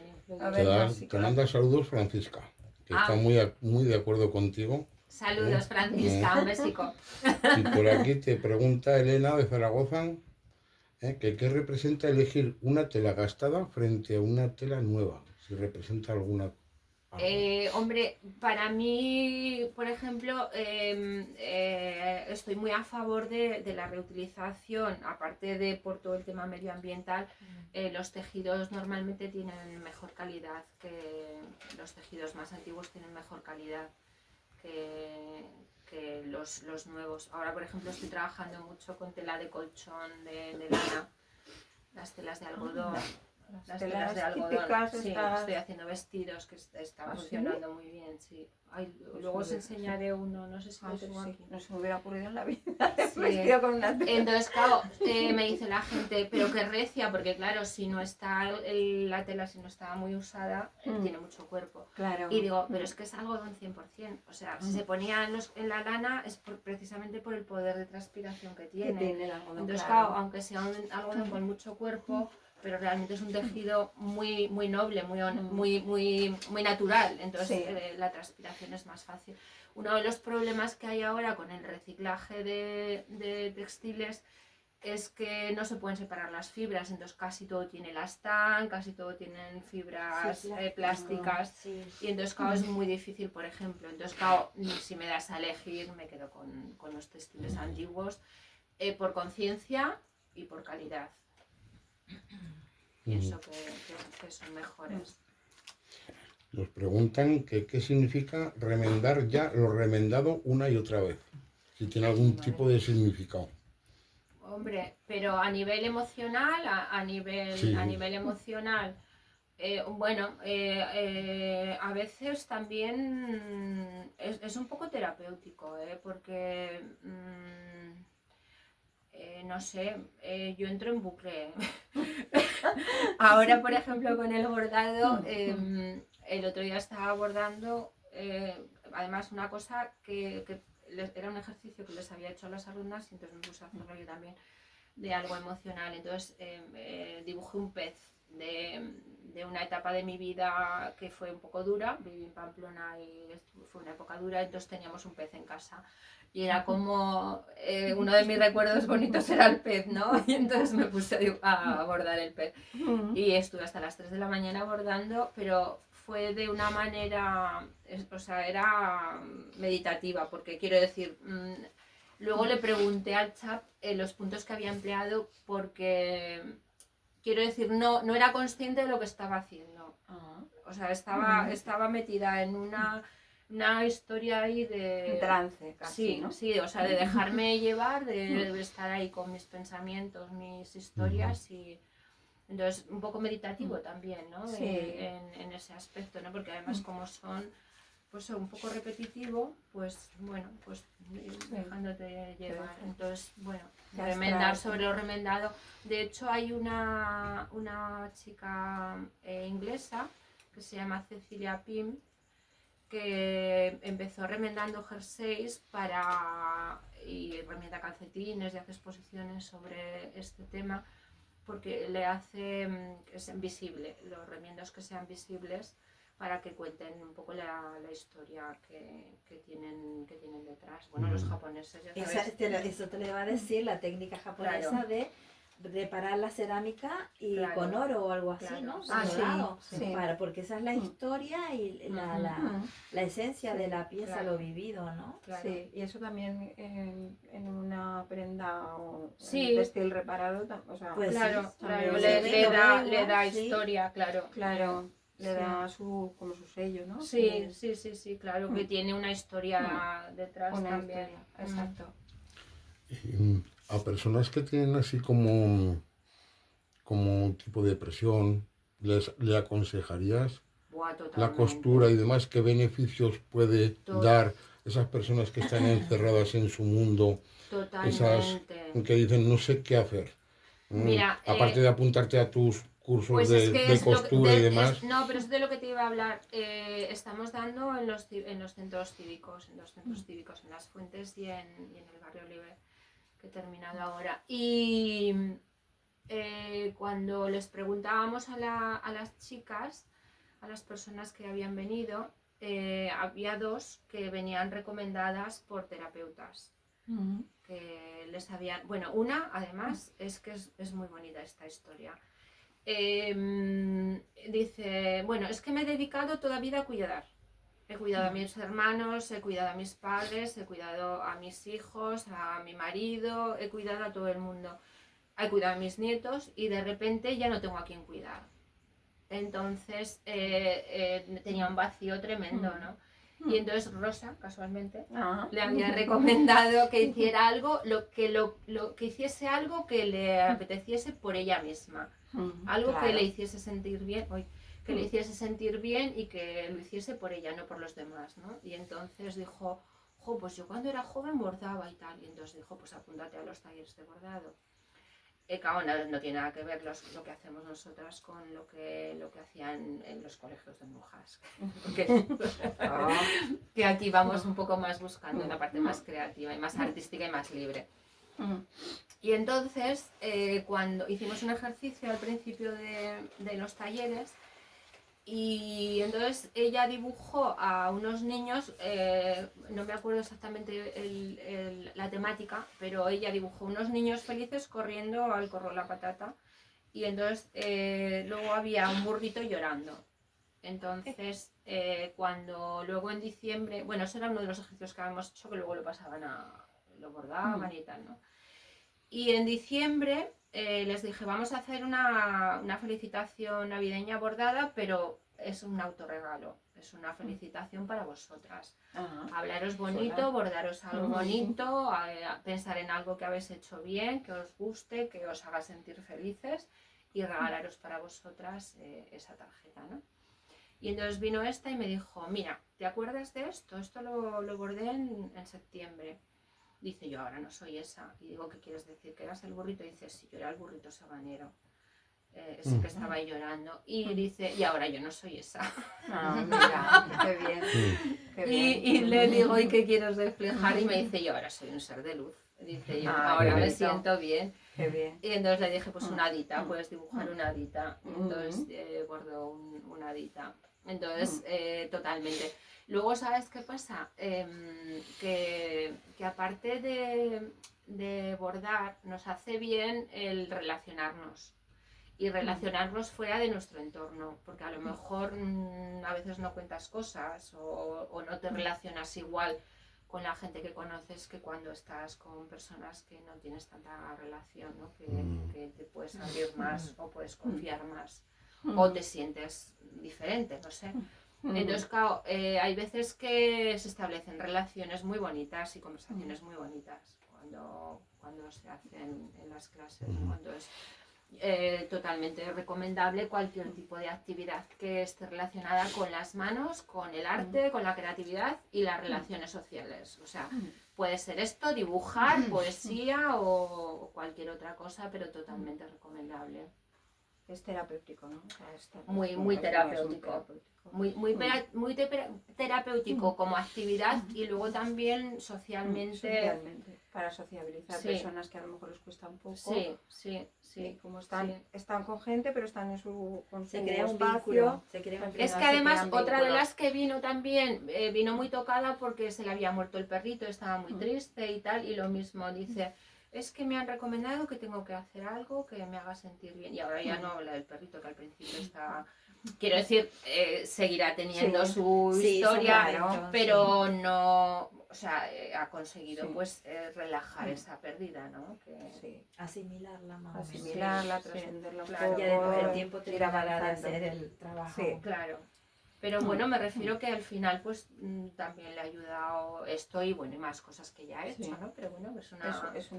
influye. A ver, Te manda saludos Francisca, que está muy de acuerdo contigo. Saludos, Francisca, un besico. Y por aquí te pregunta Elena de Zaragoza, que qué representa elegir una tela gastada frente a una tela nueva, si representa alguna. Hombre, para mí, por ejemplo, estoy muy a favor de la reutilización, aparte de por todo el tema medioambiental. Los tejidos normalmente tienen mejor calidad, que los tejidos más antiguos tienen mejor calidad que los nuevos. Ahora, por ejemplo, estoy trabajando mucho con tela de colchón de lana, las telas de algodón. Las telas de algodón, sí, estoy haciendo vestidos que están funcionando muy bien, sí. Ay, luego os enseñaré uno, no sé si lo tengo aquí. No se me hubiera ocurrido en la vida. Sí. Vestido con una tela. Entonces, claro, me dice la gente, pero qué recia, porque claro, si no está la tela, si no está muy usada, tiene mucho cuerpo. Claro. Y digo, pero es que es algodón 100%. O sea, si se ponía en la lana es precisamente por el poder de transpiración que tiene. el algodón, Entonces, claro. claro, aunque sea un algodón con mucho cuerpo, pero realmente es un tejido muy noble, muy natural, entonces Sí. La transpiración es más fácil. Uno de los problemas que hay ahora con el reciclaje de textiles es que no se pueden separar las fibras, entonces casi todo tiene elastán, casi todo tienen fibras plásticas, Sí. y entonces claro, es muy difícil, por ejemplo. Entonces claro, si me das a elegir me quedo con los textiles antiguos, por conciencia y por calidad. Pienso que son mejores. Nos preguntan que qué significa remendar ya lo remendado una y otra vez, si tiene algún tipo de significado. Hombre, pero a nivel emocional, a nivel emocional, a veces también es un poco terapéutico, porque no sé, yo entro en bucle. Ahora, por ejemplo, con el bordado, el otro día estaba bordando, además una cosa que era un ejercicio que les había hecho a las alumnas, y entonces me puse a hacerlo yo también, de algo emocional. Entonces dibujé un pez de una etapa de mi vida que fue un poco dura. Viví en Pamplona y fue una época dura, entonces teníamos un pez en casa. Y era como, uno de mis recuerdos bonitos era el pez, ¿no? Y entonces me puse a bordar el pez. Y estuve hasta las 3 de la mañana bordando, pero fue de una manera, o sea, era meditativa, porque quiero decir, luego le pregunté al chap los puntos que había empleado, porque, quiero decir, no era consciente de lo que estaba haciendo. O sea, estaba metida en una historia ahí de trance casi, sí, ¿no? sí, o sea, de dejarme llevar, de estar ahí con mis pensamientos, mis historias, y entonces un poco meditativo también, ¿no? Sí. En ese aspecto, ¿no? Porque además como son un poco repetitivo, pues bueno, pues dejándote llevar. Entonces, bueno, remendar sobre lo remendado. De hecho, hay una chica inglesa que se llama Cecilia Pym, que empezó remendando jerseys y remienda calcetines y hace exposiciones sobre este tema, porque le hace que sean visibles, los remiendos que sean visibles, para que cuenten un poco la historia que tienen detrás. Bueno, los japoneses, ya sabes. Eso te le va a decir la técnica japonesa, Claro. de reparar la cerámica y Claro. con oro o algo así, Claro. ¿no? Ah, sí, Dorado, sí. porque esa es la historia y la esencia de la pieza, Claro. lo vivido, ¿no? Claro. Sí, y eso también en una prenda o Sí. en textil reparado, o sea, Pues Claro, sí, claro, también le da sí. historia, claro. claro, le Sí. da como su sello, ¿no? Sí, claro, que tiene una historia detrás Una también. historia, exacto. A personas que tienen así como un tipo de depresión, ¿le aconsejarías Buah, la totalmente. costura y demás? ¿Qué beneficios puede Todo. dar esas personas que están encerradas en su mundo, esas Totalmente. que dicen no sé qué hacer. Mira, Aparte de apuntarte a tus cursos pues es que de es lo que, costura y demás. no, pero es de lo que te iba a hablar. Estamos dando en los centros cívicos, en las Fuentes y en el Barrio Libre, que he terminado ahora. Y cuando les preguntábamos a las chicas, a las personas que habían venido, había dos que venían recomendadas por terapeutas. Que les habían... Bueno, una, además, es que es muy bonita esta historia. Dice, bueno, es que me he dedicado toda vida a cuidar. He cuidado a mis hermanos, he cuidado a mis padres, he cuidado a mis hijos, a mi marido, he cuidado a todo el mundo. He cuidado a mis nietos y de repente ya no tengo a quién cuidar. Entonces tenía un vacío tremendo, ¿no? Y entonces Rosa, casualmente, le había recomendado que hiciera algo, que hiciese algo que le apeteciese por ella misma. Algo que le hiciese sentir bien, que le hiciese sentir bien y que lo hiciese por ella, no por los demás, ¿no? Y entonces dijo, pues yo cuando era joven bordaba y tal. Y entonces dijo, pues apúntate a los talleres de bordado. Claro, no tiene nada que ver lo que hacemos nosotras con lo que hacían en los colegios de monjas. Que aquí vamos un poco más buscando una parte más creativa y más artística y más libre. Y entonces, cuando hicimos un ejercicio al principio de los talleres, y entonces ella dibujó a unos niños, no me acuerdo exactamente la temática, pero ella dibujó unos niños felices corriendo al corro la patata, y entonces luego había un burrito llorando. Entonces, cuando luego en diciembre, bueno, eso era uno de los ejercicios que habíamos hecho, que luego lo bordaban y tal, ¿no? Y en diciembre les dije, vamos a hacer una felicitación navideña bordada, pero es un autorregalo, es una felicitación para vosotras. Hablaros bonito, bordaros algo bonito, pensar en algo que habéis hecho bien, que os guste, que os haga sentir felices y regalaros para vosotras esa tarjeta, ¿no? Y entonces vino esta y me dijo, mira, ¿te acuerdas de esto? Esto lo bordé en septiembre. Dice, yo ahora no soy esa. Y digo, ¿qué quieres decir? ¿Que eras el burrito? Y dice, sí, yo era el burrito sabanero. Ese que estaba ahí llorando. Y dice, y ahora yo no soy esa. Mira, qué bien. Qué bien. Y le digo, ¿y qué quieres reflejar? Y me dice, yo ahora soy un ser de luz. Dice, yo ahora me siento bien. Qué bien. Y entonces le dije, pues una hadita, puedes dibujar una hadita. Entonces bordó una hadita. Entonces, totalmente. Luego, ¿sabes qué pasa? Que aparte de bordar, nos hace bien el relacionarnos. Y relacionarnos fuera de nuestro entorno. Porque a lo mejor a veces no cuentas cosas o no te relacionas igual con la gente que conoces que cuando estás con personas que no tienes tanta relación, ¿no? Que te puedes abrir más o puedes confiar más. O te sientes diferente, no sé. Entonces, claro, hay veces que se establecen relaciones muy bonitas y conversaciones muy bonitas cuando se hacen en las clases, ¿no? Entonces, totalmente recomendable cualquier tipo de actividad que esté relacionada con las manos, con el arte, con la creatividad y las relaciones sociales. O sea, puede ser esto, dibujar, poesía o cualquier otra cosa, pero totalmente recomendable. Es terapéutico, ¿no? O sea, Muy terapéutico. Muy terapéutico como actividad y luego también socialmente. Para sociabilizar personas que a lo mejor les cuesta un poco. Sí. Como están con gente, pero están en su Se crea un espacio. vínculo. Es que además otra de las que vino también, vino muy tocada porque se le había muerto el perrito, estaba muy triste y tal, y lo mismo dice, es que me han recomendado que tengo que hacer algo que me haga sentir bien. Y ahora ya no habla del perrito, que al principio estaba... Quiero decir, seguirá teniendo su historia, claro, pero no... O sea, ha conseguido pues relajar esa pérdida, ¿no? Asimilarla más. Asimilarla, trascenderla un claro. poco. Ya después el tiempo te ir dará de avanzando. hacer el trabajo. Sí. Claro. Pero bueno, me refiero que al final pues también le ha ayudado esto y bueno, y más cosas que ya he hecho, ¿no? Pero bueno, es una ayuda. Es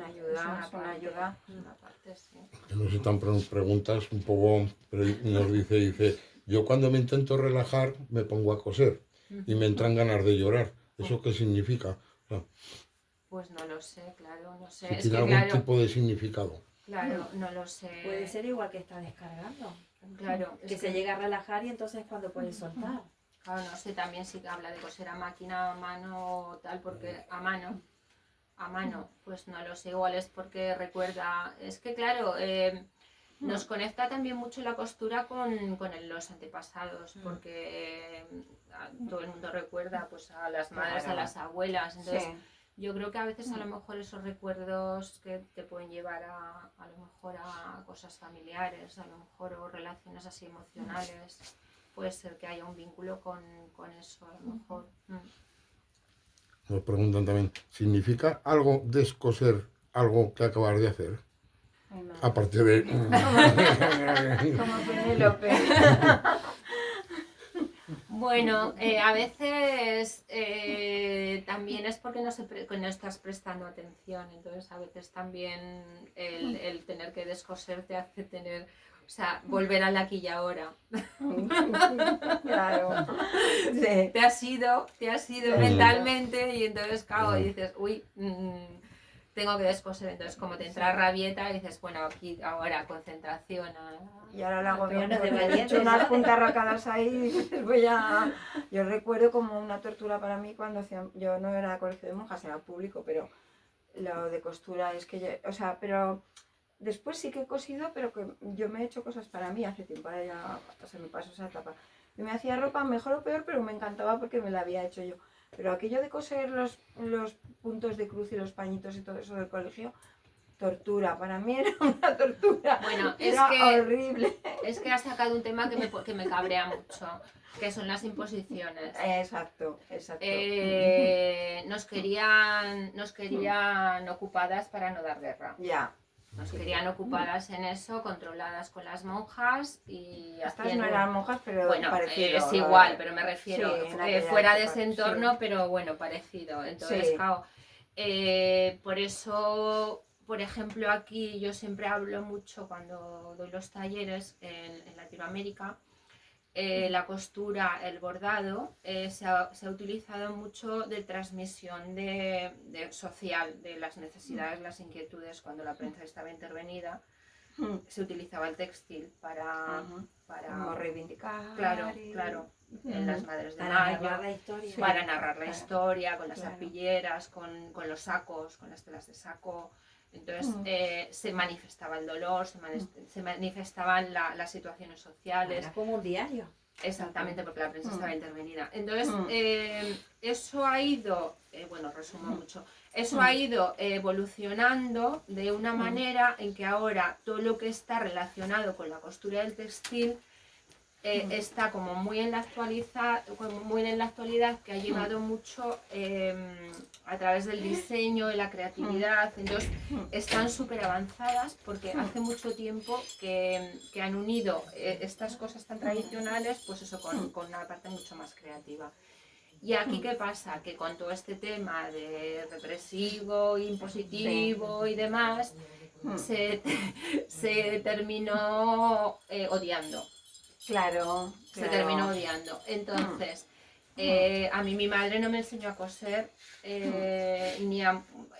una ayuda. Una parte, sí. Nos están preguntas un poco, pero nos dice, yo cuando me intento relajar me pongo a coser y me entran ganas de llorar. ¿Eso qué significa? O sea, Pues no lo sé, claro, no sé. si Es tiene que algún claro, tipo de significado. claro, no lo sé. Puede ser igual que está descargando. Claro, es Que se llega a relajar y entonces es cuando puedes soltar. Claro, no sé también si habla de coser a máquina, a mano o tal, porque a mano, pues no lo sé, igual es porque recuerda, es que claro, nos conecta también mucho la costura con los antepasados, porque todo el mundo recuerda pues a las madres, a Claro. las abuelas, entonces Sí. yo creo que a veces a lo mejor esos recuerdos que te pueden llevar a lo mejor a cosas familiares, a lo mejor o relaciones así emocionales, puede ser que haya un vínculo con eso a lo mejor. Nos preguntan también, ¿significa algo descoser algo que acabas de hacer? Ay, madre. Aparte de... Como Penélope. Bueno, a veces también es porque que no estás prestando atención, entonces a veces también el tener que descoser te hace tener, o sea, volver al aquí y ahora. Claro. Sí. Te has ido mentalmente y entonces, claro, dices, uy, tengo que descoser, entonces como te entra rabieta dices, bueno, aquí ahora concentración. Y ahora la hago Pero bien, no te porque he valientes, hecho unas ¿no? puntas racadas ahí y dices, voy a... Yo recuerdo como una tortura para mí cuando hacía... Yo no era colegio de monjas, era público, pero lo de costura es que yo... O sea, pero después sí que he cosido, pero que yo me he hecho cosas para mí hace tiempo, ahora ya se me pasó esa etapa. Y me hacía ropa mejor o peor, pero me encantaba porque me la había hecho yo. Pero aquello de coser los puntos de cruz y los pañitos y todo eso del colegio, tortura, para mí era una tortura. Bueno, es era que horrible. Es que has sacado un tema que me cabrea mucho, que son las imposiciones. Exacto. Nos querían ocupadas para no dar guerra. Ya. Nos querían ocupadas en eso, controladas con las monjas y Estas no eran monjas, pero bueno, parecido. es igual, pero me refiero Sí, en aquella fuera de época, ese entorno, sí. pero bueno, parecido. Entonces, Sí. claro, por eso, por ejemplo, aquí yo siempre hablo mucho cuando doy los talleres en Latinoamérica. La costura, el bordado, se ha utilizado mucho de transmisión social de las necesidades, las inquietudes cuando la prensa estaba intervenida. Se utilizaba el textil para Como reivindicar. claro, en las Madres de Para Mayo, narrar la historia. para narrar la historia, con las Claro. arpilleras, con los sacos, con las telas de saco. Entonces se manifestaba el dolor, se manifestaban las situaciones sociales. Era como un diario. Exactamente, porque la prensa estaba intervenida. Entonces, eso ha ido, bueno, resumo mucho, eso ha ido evolucionando de una manera en que ahora todo lo que está relacionado con la costura del textil está como muy en la actualidad, que ha llevado mucho a través del diseño, de la creatividad. Entonces están súper avanzadas porque hace mucho tiempo que han unido estas cosas tan tradicionales, pues eso, con una parte mucho más creativa. Y aquí, ¿qué pasa? Que con todo este tema de represivo, impositivo y demás, se terminó odiando. Claro. Se terminó odiando. Entonces, a mí mi madre no me enseñó a coser,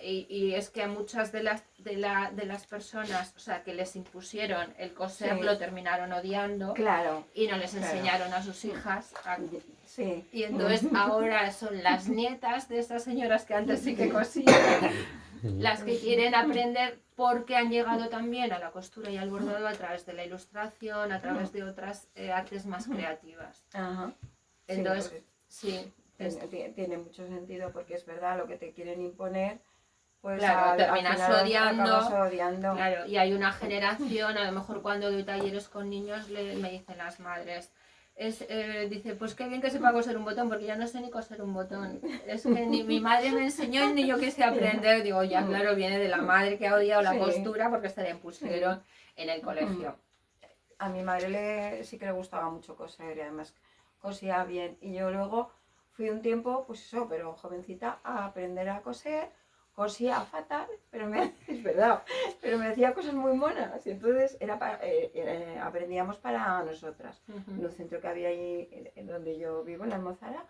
y es que a muchas de las personas, o sea, que les impusieron el coser, Sí. lo terminaron odiando. Claro. Y no les enseñaron a sus hijas a... Sí. Y entonces ahora son las nietas de estas señoras que antes sí que cosían las que quieren aprender, porque han llegado también a la costura y al bordado a través de la ilustración, a través de otras artes más creativas. Ajá. Entonces, pues, sí, tiene mucho sentido porque es verdad lo que te quieren imponer. Pues claro, terminas acabas odiando. odiando. Claro, y hay una generación, a lo mejor cuando doy talleres con niños me dicen las madres, dice, pues qué bien que sepa coser un botón, porque ya no sé ni coser un botón. Es que ni mi madre me enseñó ni yo quise aprender. Digo, ya claro, viene de la madre que ha odiado la Sí. costura porque se la impusieron en el colegio. A mi madre sí que le gustaba mucho coser y además cosía bien. Y yo luego fui un tiempo, pues eso, pero jovencita, a aprender a coser. Cosía fatal, pero es verdad, pero me decía cosas muy monas. Y entonces aprendíamos para nosotras. En un centro que había ahí donde yo vivo, en la Almozara,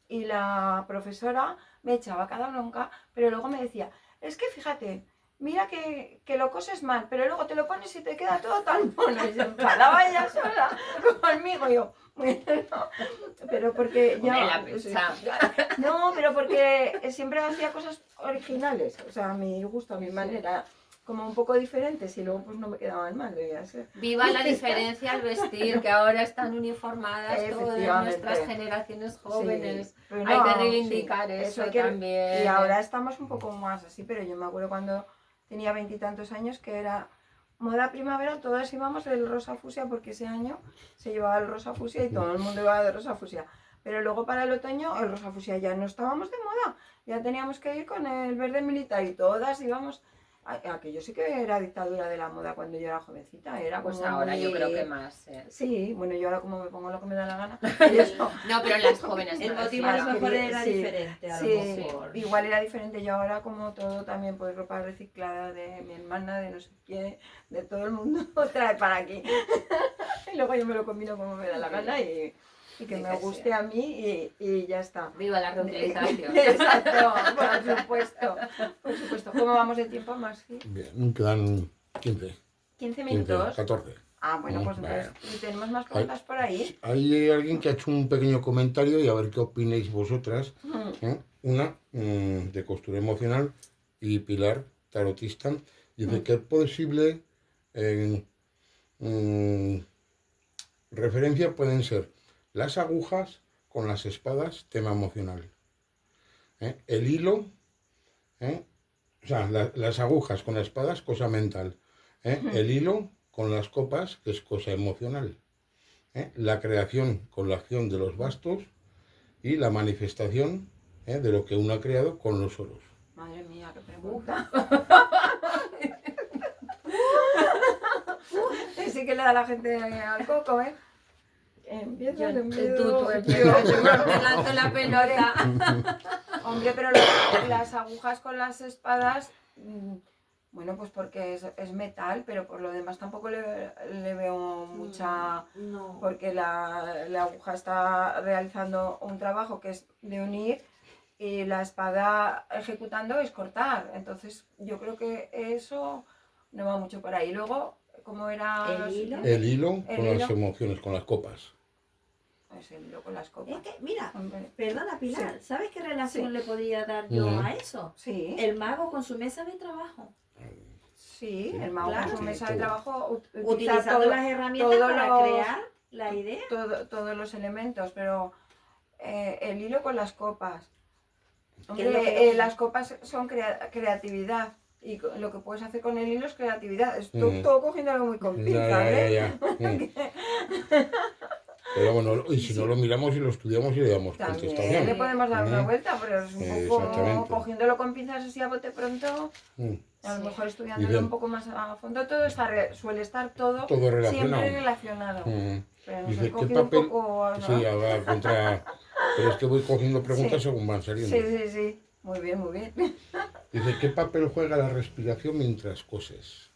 y la profesora me echaba cada bronca, pero luego me decía, es que fíjate, mira que lo coses mal, pero luego te lo pones y te queda todo tan mono. Y se enfadaba ella sola conmigo. Y yo, bueno, pero porque yo... Hombre, la pecha. No, pero porque siempre hacía cosas originales, o sea, a mi gusto, a mi manera, como un poco diferentes y luego pues no me quedaban mal, debía ser. Viva la diferencia al vestir, que ahora están uniformadas todas Efectivamente. nuestras generaciones jóvenes. Sí, pero Hay no, que reivindicar sí, eso hay que- también. Y ahora estamos un poco más así, pero yo me acuerdo cuando tenía 20 y tantos años que era moda primavera, todas íbamos del rosa fucsia porque ese año se llevaba el rosa fucsia y todo el mundo iba de rosa fucsia. Pero luego para el otoño el rosa fucsia ya no estábamos de moda, ya teníamos que ir con el verde militar y todas íbamos... Aquello sí que era dictadura de la moda cuando yo era jovencita, era Pues como ahora yo muy- creo que más. Sí, bueno, yo ahora como me pongo lo que me da la gana, y eso... No, pero las jóvenes El me motivo a lo refiero. mejor era Sí, diferente, a lo Sí, mejor. igual era diferente. Yo ahora como todo también, pues ropa reciclada de mi hermana, de no sé quién, de todo el mundo, trae para aquí. Y luego yo me lo combino como me da la gana y que me guste a mí y ya está. Viva la reutilización. Exacto, por supuesto. Por supuesto. ¿Cómo vamos de tiempo, Marci? Bien, quedan 15, 15 15, minutos. 14. Ah, bueno, pues Bueno. entonces, ¿y tenemos más preguntas por ahí? Hay alguien que ha hecho un pequeño comentario y a ver qué opináis vosotras. Una de costura emocional y Pilar, tarotista, dice que es posible, referencia pueden ser las agujas con las espadas, tema emocional. El hilo, o sea, las agujas con las espadas, cosa mental. El hilo con las copas, que es cosa emocional. La creación con la acción de los bastos y la manifestación de lo que uno ha creado con los oros. Madre mía, qué pregunta. Sí que le da a la gente al coco, ¿eh? Empieza el Tú, empieza, yo te lanzo la pelota. Hombre, pero las agujas con las espadas, bueno, pues porque es metal, pero por lo demás tampoco le veo mucha... No. Porque la aguja está realizando un trabajo que es de unir y la espada ejecutando es cortar. Entonces yo creo que eso no va mucho por ahí. Luego, ¿cómo era? ¿El hilo? El hilo El con hilo. las emociones, con las copas. Pues el hilo con las copas. Es que, mira, Hombre. perdona Pilar, ¿sabes qué relación Sí. le podía dar yo Ujú. a eso? Sí, El mago con su mesa de trabajo. sí, el mago Claro. con su mesa Sí, de todo. trabajo Utilizando las herramientas todos para los- crear la idea. todos los elementos, pero el hilo con las copas. ¿Qué es lo Hombre, que- las copas son creatividad y lo que puedes hacer con el hilo es creatividad. Estoy Ujú. todo cogiéndolo muy con pinzas, ¿eh? Pero bueno, y si no lo miramos y lo estudiamos y le damos También le contestación. podemos dar una Ujú. vuelta, pero es un poco Exactamente. cogiéndolo con pinzas así a bote pronto, Mm. a lo Sí. mejor estudiándolo Bien. un poco más a fondo, todo suele estar todo, Todo relacionado. siempre relacionado. Mm. Pero nos Dice, han ¿qué cogido un papel? poco... ¿no? Sí, ahora contra... Pero es que voy cogiendo preguntas Sí. según van saliendo. Sí. Muy bien, muy bien. Dice, ¿qué papel juega la respiración mientras coses?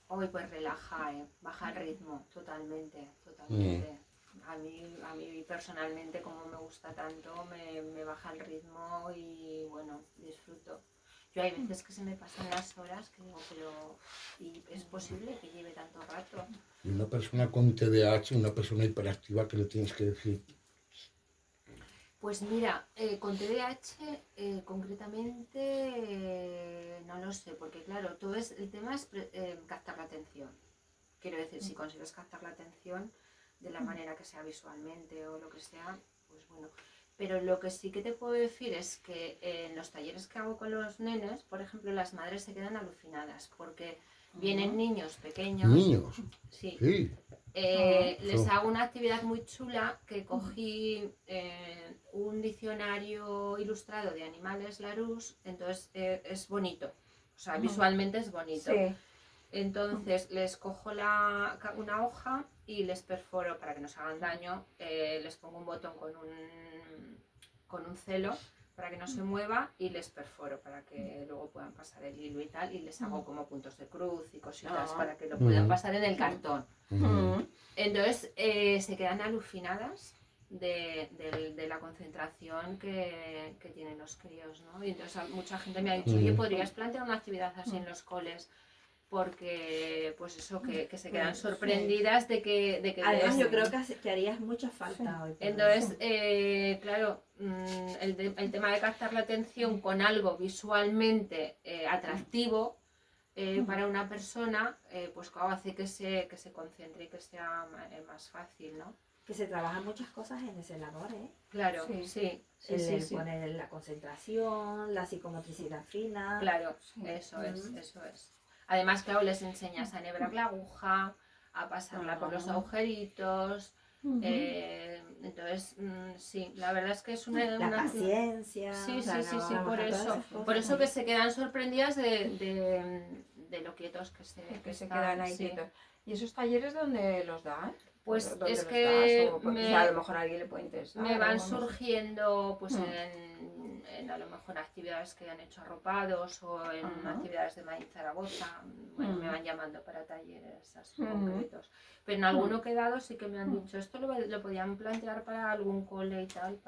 Hoy pues relaja, baja el ritmo, totalmente. A mí personalmente, como me gusta tanto, me baja el ritmo y bueno, disfruto. Yo hay veces que se me pasan las horas que digo, pero ¿y es posible que lleve tanto rato? Y una persona con TDAH, una persona hiperactiva, ¿qué le tienes que decir? Pues mira, con TDAH concretamente no lo sé, porque claro, el tema es captar la atención. Quiero decir, si consigues captar la atención de la manera que sea visualmente o lo que sea, pues bueno. Pero lo que sí que te puedo decir es que en los talleres que hago con los nenes, por ejemplo, las madres se quedan alucinadas porque vienen niños pequeños. Niños. Sí. Sí. Les hago una actividad muy chula que cogí un diccionario ilustrado de animales Larousse, entonces es bonito, o sea, visualmente es bonito. Sí. Entonces les cojo una hoja y les perforo para que no se hagan daño, les pongo un botón con un celo para que no se mueva y les perforo para que luego puedan pasar el hilo y tal, y les hago como puntos de cruz y cositas para que lo puedan pasar en el cartón. Ujú. Entonces se quedan alucinadas de la concentración que tienen los críos, ¿no? Y entonces mucha gente me ha dicho, oye, ¿podrías plantear una actividad así en los coles? Porque, pues eso, que se quedan sorprendidas de que Además, yo les- creo que harías mucha falta hoy. por hoy. Entonces, claro, el tema de captar la atención con algo visualmente atractivo para una persona, pues claro, hace que se concentre y que sea más fácil, ¿no? Que se trabajan muchas cosas en ese labor, ¿eh? Claro, Sí. sí, sí, El, sí, el sí. poner la concentración, la psicomotricidad fina. Claro, Sí. eso es. Además, claro, les enseñas a enhebrar la aguja, a pasarla por los agujeritos. Entonces, sí, la verdad es que es La paciencia. Sí, o sea, sí, sí, trabajar por todas eso. esas cosas Por eso que ahí. se quedan sorprendidas de lo quietos que Que se están, quedan ahí sí. quietos. ¿Y esos talleres dónde los dan? Pues ¿Dónde es los que das? O porque, o sea, a lo mejor a alguien le puede interesar. me van o no sé. surgiendo pues Mm. en a lo mejor actividades que han hecho arropados o en Ajá. actividades de Maíz Zaragoza. Bueno, me Mm. van llamando para talleres así Mm. concretos. Pero en alguno que he dado sí que me han dicho, esto lo podían plantear para algún cole y tal,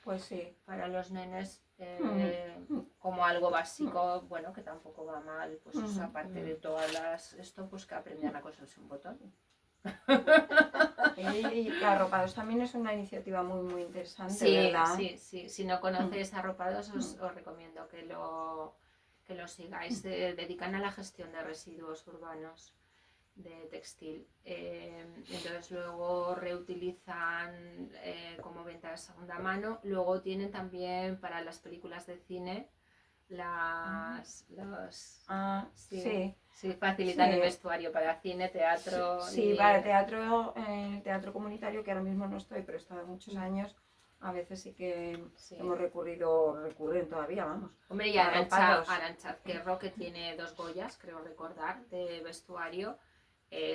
Pues sí. para los nenes Mm. como algo básico, bueno, que tampoco va mal, pues eso, Mm. aparte de todas esto, pues que aprendan a coserse un botón. Y arropados también es una iniciativa muy, muy interesante, Sí, ¿verdad? sí, sí. Si no conocéis arropados, os recomiendo que lo sigáis. Se dedican a la gestión de residuos urbanos de textil. Entonces luego reutilizan como venta de segunda mano. Luego tienen también para las películas de cine Sí. sí, facilitan Sí. el vestuario para cine, teatro. Sí, y- para teatro comunitario, que ahora mismo no estoy, pero he estado muchos años, a veces sí que Sí. hemos recurren todavía, vamos. Hombre, y arropados. Arantxa Azquerro, que tiene 2 Goyas, creo recordar, de vestuario,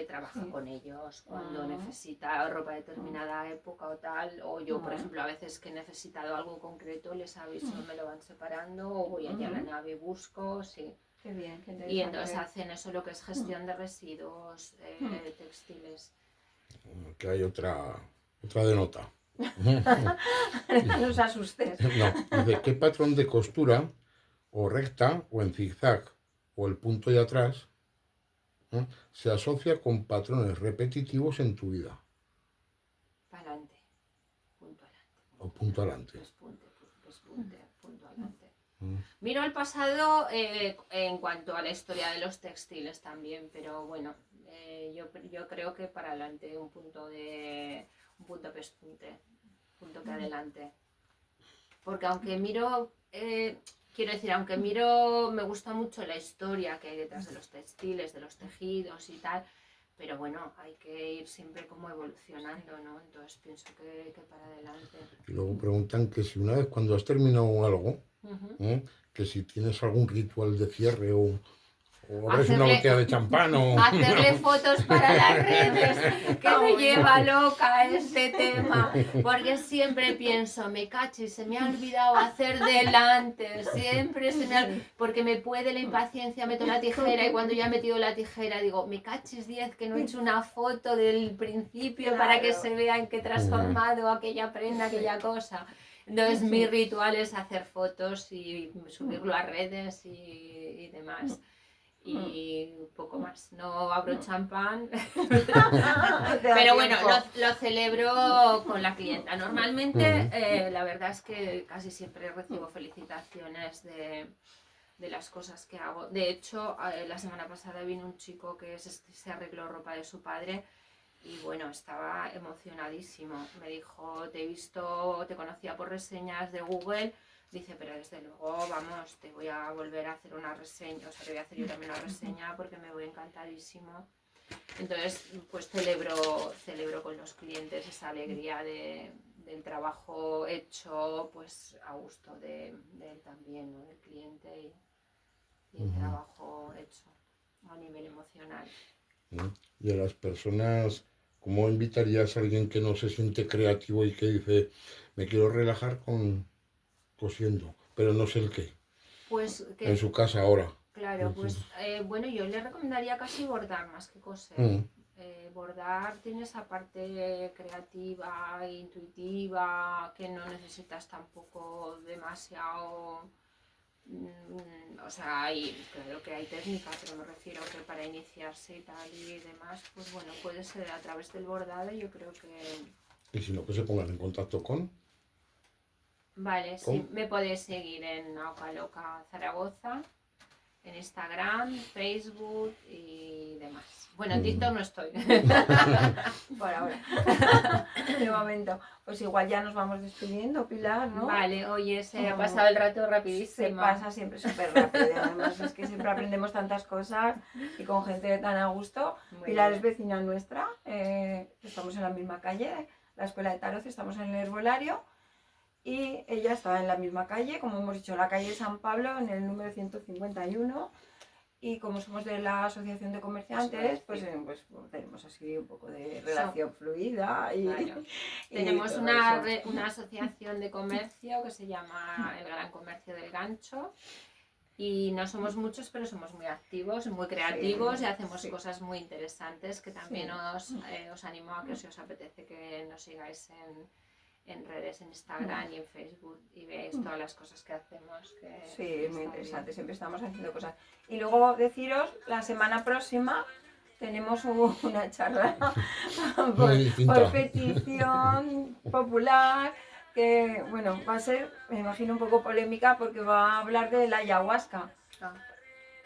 trabaja Sí. con ellos cuando Ah. necesita ropa de determinada época o tal. O yo, por Ah. ejemplo, a veces que he necesitado algo concreto, les aviso, me lo van separando, o voy allá a la nave y busco, sí. Qué bien, qué Y interesante. entonces hacen eso, lo que es gestión de residuos textiles. Que hay otra de nota. No os asustes. No, dice, ¿qué patrón de costura, o recta, o en zigzag, o el punto de atrás, se asocia con patrones repetitivos en tu vida? Pa'lante, punto adelante. O punto adelante. Pespunte, punto adelante. Miro al pasado en cuanto a la historia de los textiles también, pero bueno, yo creo que para adelante un punto pespunte, punto que adelante. Porque aunque miro, quiero decir, aunque miro, me gusta mucho la historia que hay detrás de los textiles, de los tejidos y tal, pero bueno, hay que ir siempre como evolucionando, ¿no? Entonces pienso que para adelante. Y luego preguntan que si una vez cuando has terminado algo, Ujú. que si tienes algún ritual de cierre o abres una Hacerle- botella de champán o... Hacerle fotos para las redes, que me lleva loca este tema, porque siempre pienso, me cacho, se me ha olvidado hacer delante, siempre porque me puede la impaciencia, meto la tijera y cuando ya he metido la tijera digo, me cachis 10 que no he hecho una foto del principio para que se vea en qué he transformado aquella prenda, aquella cosa. Entonces mi ritual es hacer fotos y subirlo a redes y demás. Y poco más, no abro champán, pero bueno, lo celebro con la clienta. Normalmente la verdad es que casi siempre recibo felicitaciones de las cosas que hago. De hecho, la semana pasada vino un chico que se arregló ropa de su padre y bueno, estaba emocionadísimo. Me dijo, te he visto, te conocía por reseñas de Google. Dice, pero desde luego, vamos, te voy a volver a hacer una reseña, o sea, te voy a hacer yo también una reseña porque me voy encantadísimo. Entonces, pues celebro con los clientes esa alegría del trabajo hecho, pues a gusto de él también, ¿no? Del cliente y el trabajo hecho a nivel emocional. Y a las personas, ¿cómo invitarías a alguien que no se siente creativo y que dice, me quiero relajar cosiendo, pero no sé el qué, Pues que, en su casa ahora? claro, pues bueno, yo le recomendaría casi bordar más que coser. Bordar tiene esa parte creativa e intuitiva que no necesitas tampoco demasiado. O sea, claro que hay técnica, pero me refiero que para iniciarse y tal y demás, pues bueno, puede ser a través del bordado, yo creo que... Y si no, que se pongan en contacto con... Vale, sí, me podéis seguir en Auca Loca Zaragoza, en Instagram, Facebook y demás. Bueno, en TikTok no estoy. Por ahora. De momento. Pues igual ya nos vamos despidiendo, Pilar, ¿no? Vale, oye, se ha pasado el rato rapidísimo. Se pasa siempre súper rápido. Además es que siempre aprendemos tantas cosas y con gente tan a gusto. Muy Pilar bien. es vecina nuestra. Estamos en la misma calle, la Escuela de Tarot, estamos en el herbolario. Y ella estaba en la misma calle, como hemos dicho, la calle San Pablo, en el número 151. Y como somos de la Asociación de Comerciantes, pues tenemos así un poco de relación fluida. Y, Claro. y Tenemos todo una eso. asociación de comercio que se llama el Gran Comercio del Gancho. Y no somos muchos, pero somos muy activos, muy creativos, Sí, y hacemos sí. cosas muy interesantes que también Sí. os animo a que si os apetece que nos sigáis en redes, en Instagram y en Facebook, y veáis todas las cosas que hacemos. Que Sí, es muy están interesante, bien. siempre estamos haciendo cosas. Y luego deciros, la semana próxima tenemos una charla por, Muy distinta. por petición popular, que bueno, va a ser, me imagino, un poco polémica porque va a hablar de la ayahuasca. Ah,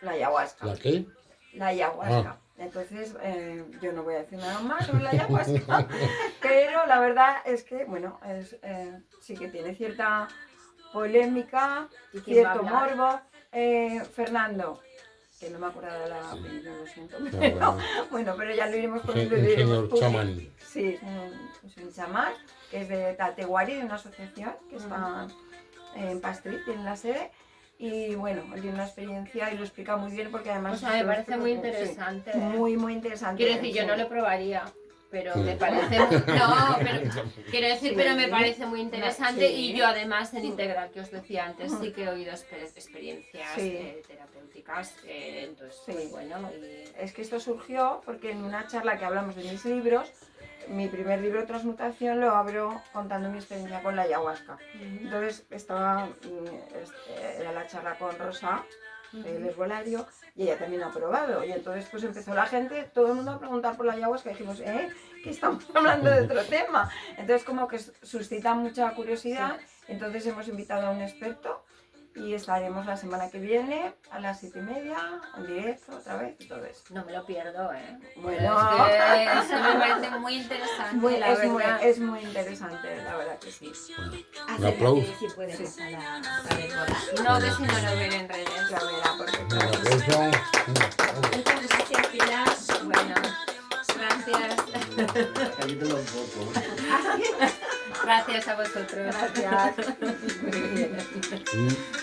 La ayahuasca. ¿La qué? La ayahuasca. Entonces, yo no voy a decir nada más sobre la ayahuasca, pero la verdad es que, bueno, sí que tiene cierta polémica, ¿Y quién va a cierto hablar? morbo. Fernando, que no me acuerdo de la apellido, lo siento, Ah, pero, bueno. bueno, pero ya lo iremos Sí, poniendo. un lo iremos señor publicando. chamán. Sí, es un chamán, que es de Tateguari, de una asociación que está en Pastriz, tiene la sede. Y bueno, él tiene una experiencia y lo explica muy bien porque además... O sea, me lo parece explica muy muy- sí, interesante. muy, muy interesante. Quiero decir, yo sí. no lo probaría, pero me Sí. parece... No, pero... Quiero decir, Sí. pero me parece muy interesante, Sí. y yo además en Integral, que os decía antes, sí que he oído experiencias Sí. terapéuticas, entonces, Sí. pues bueno, y... Es que esto surgió porque en una charla que hablamos de mis libros, mi primer libro, Transmutación, lo abro contando mi experiencia con la ayahuasca. Entonces era la charla con Rosa, el herbolario, y ella también ha probado. Y entonces pues empezó la gente, todo el mundo a preguntar por la ayahuasca, y dijimos, que estamos hablando de otro tema. Entonces como que suscita mucha curiosidad, entonces hemos invitado a un experto y estaremos la semana que viene a las 7:30 en directo otra vez y todo eso. No me lo pierdo, Bueno. Es que me parece muy interesante, la verdad. Es muy interesante, la verdad que sí. Un aplauso. Acércate si puedes a la bordar. No, que si no lo veré en redes. Ya verá, porque Un claro, aplauso. Muchas gracias, Pilar. Bueno, gracias. Aquí te lo enfoco. Gracias a vosotros. gracias. Muy bien. Mm.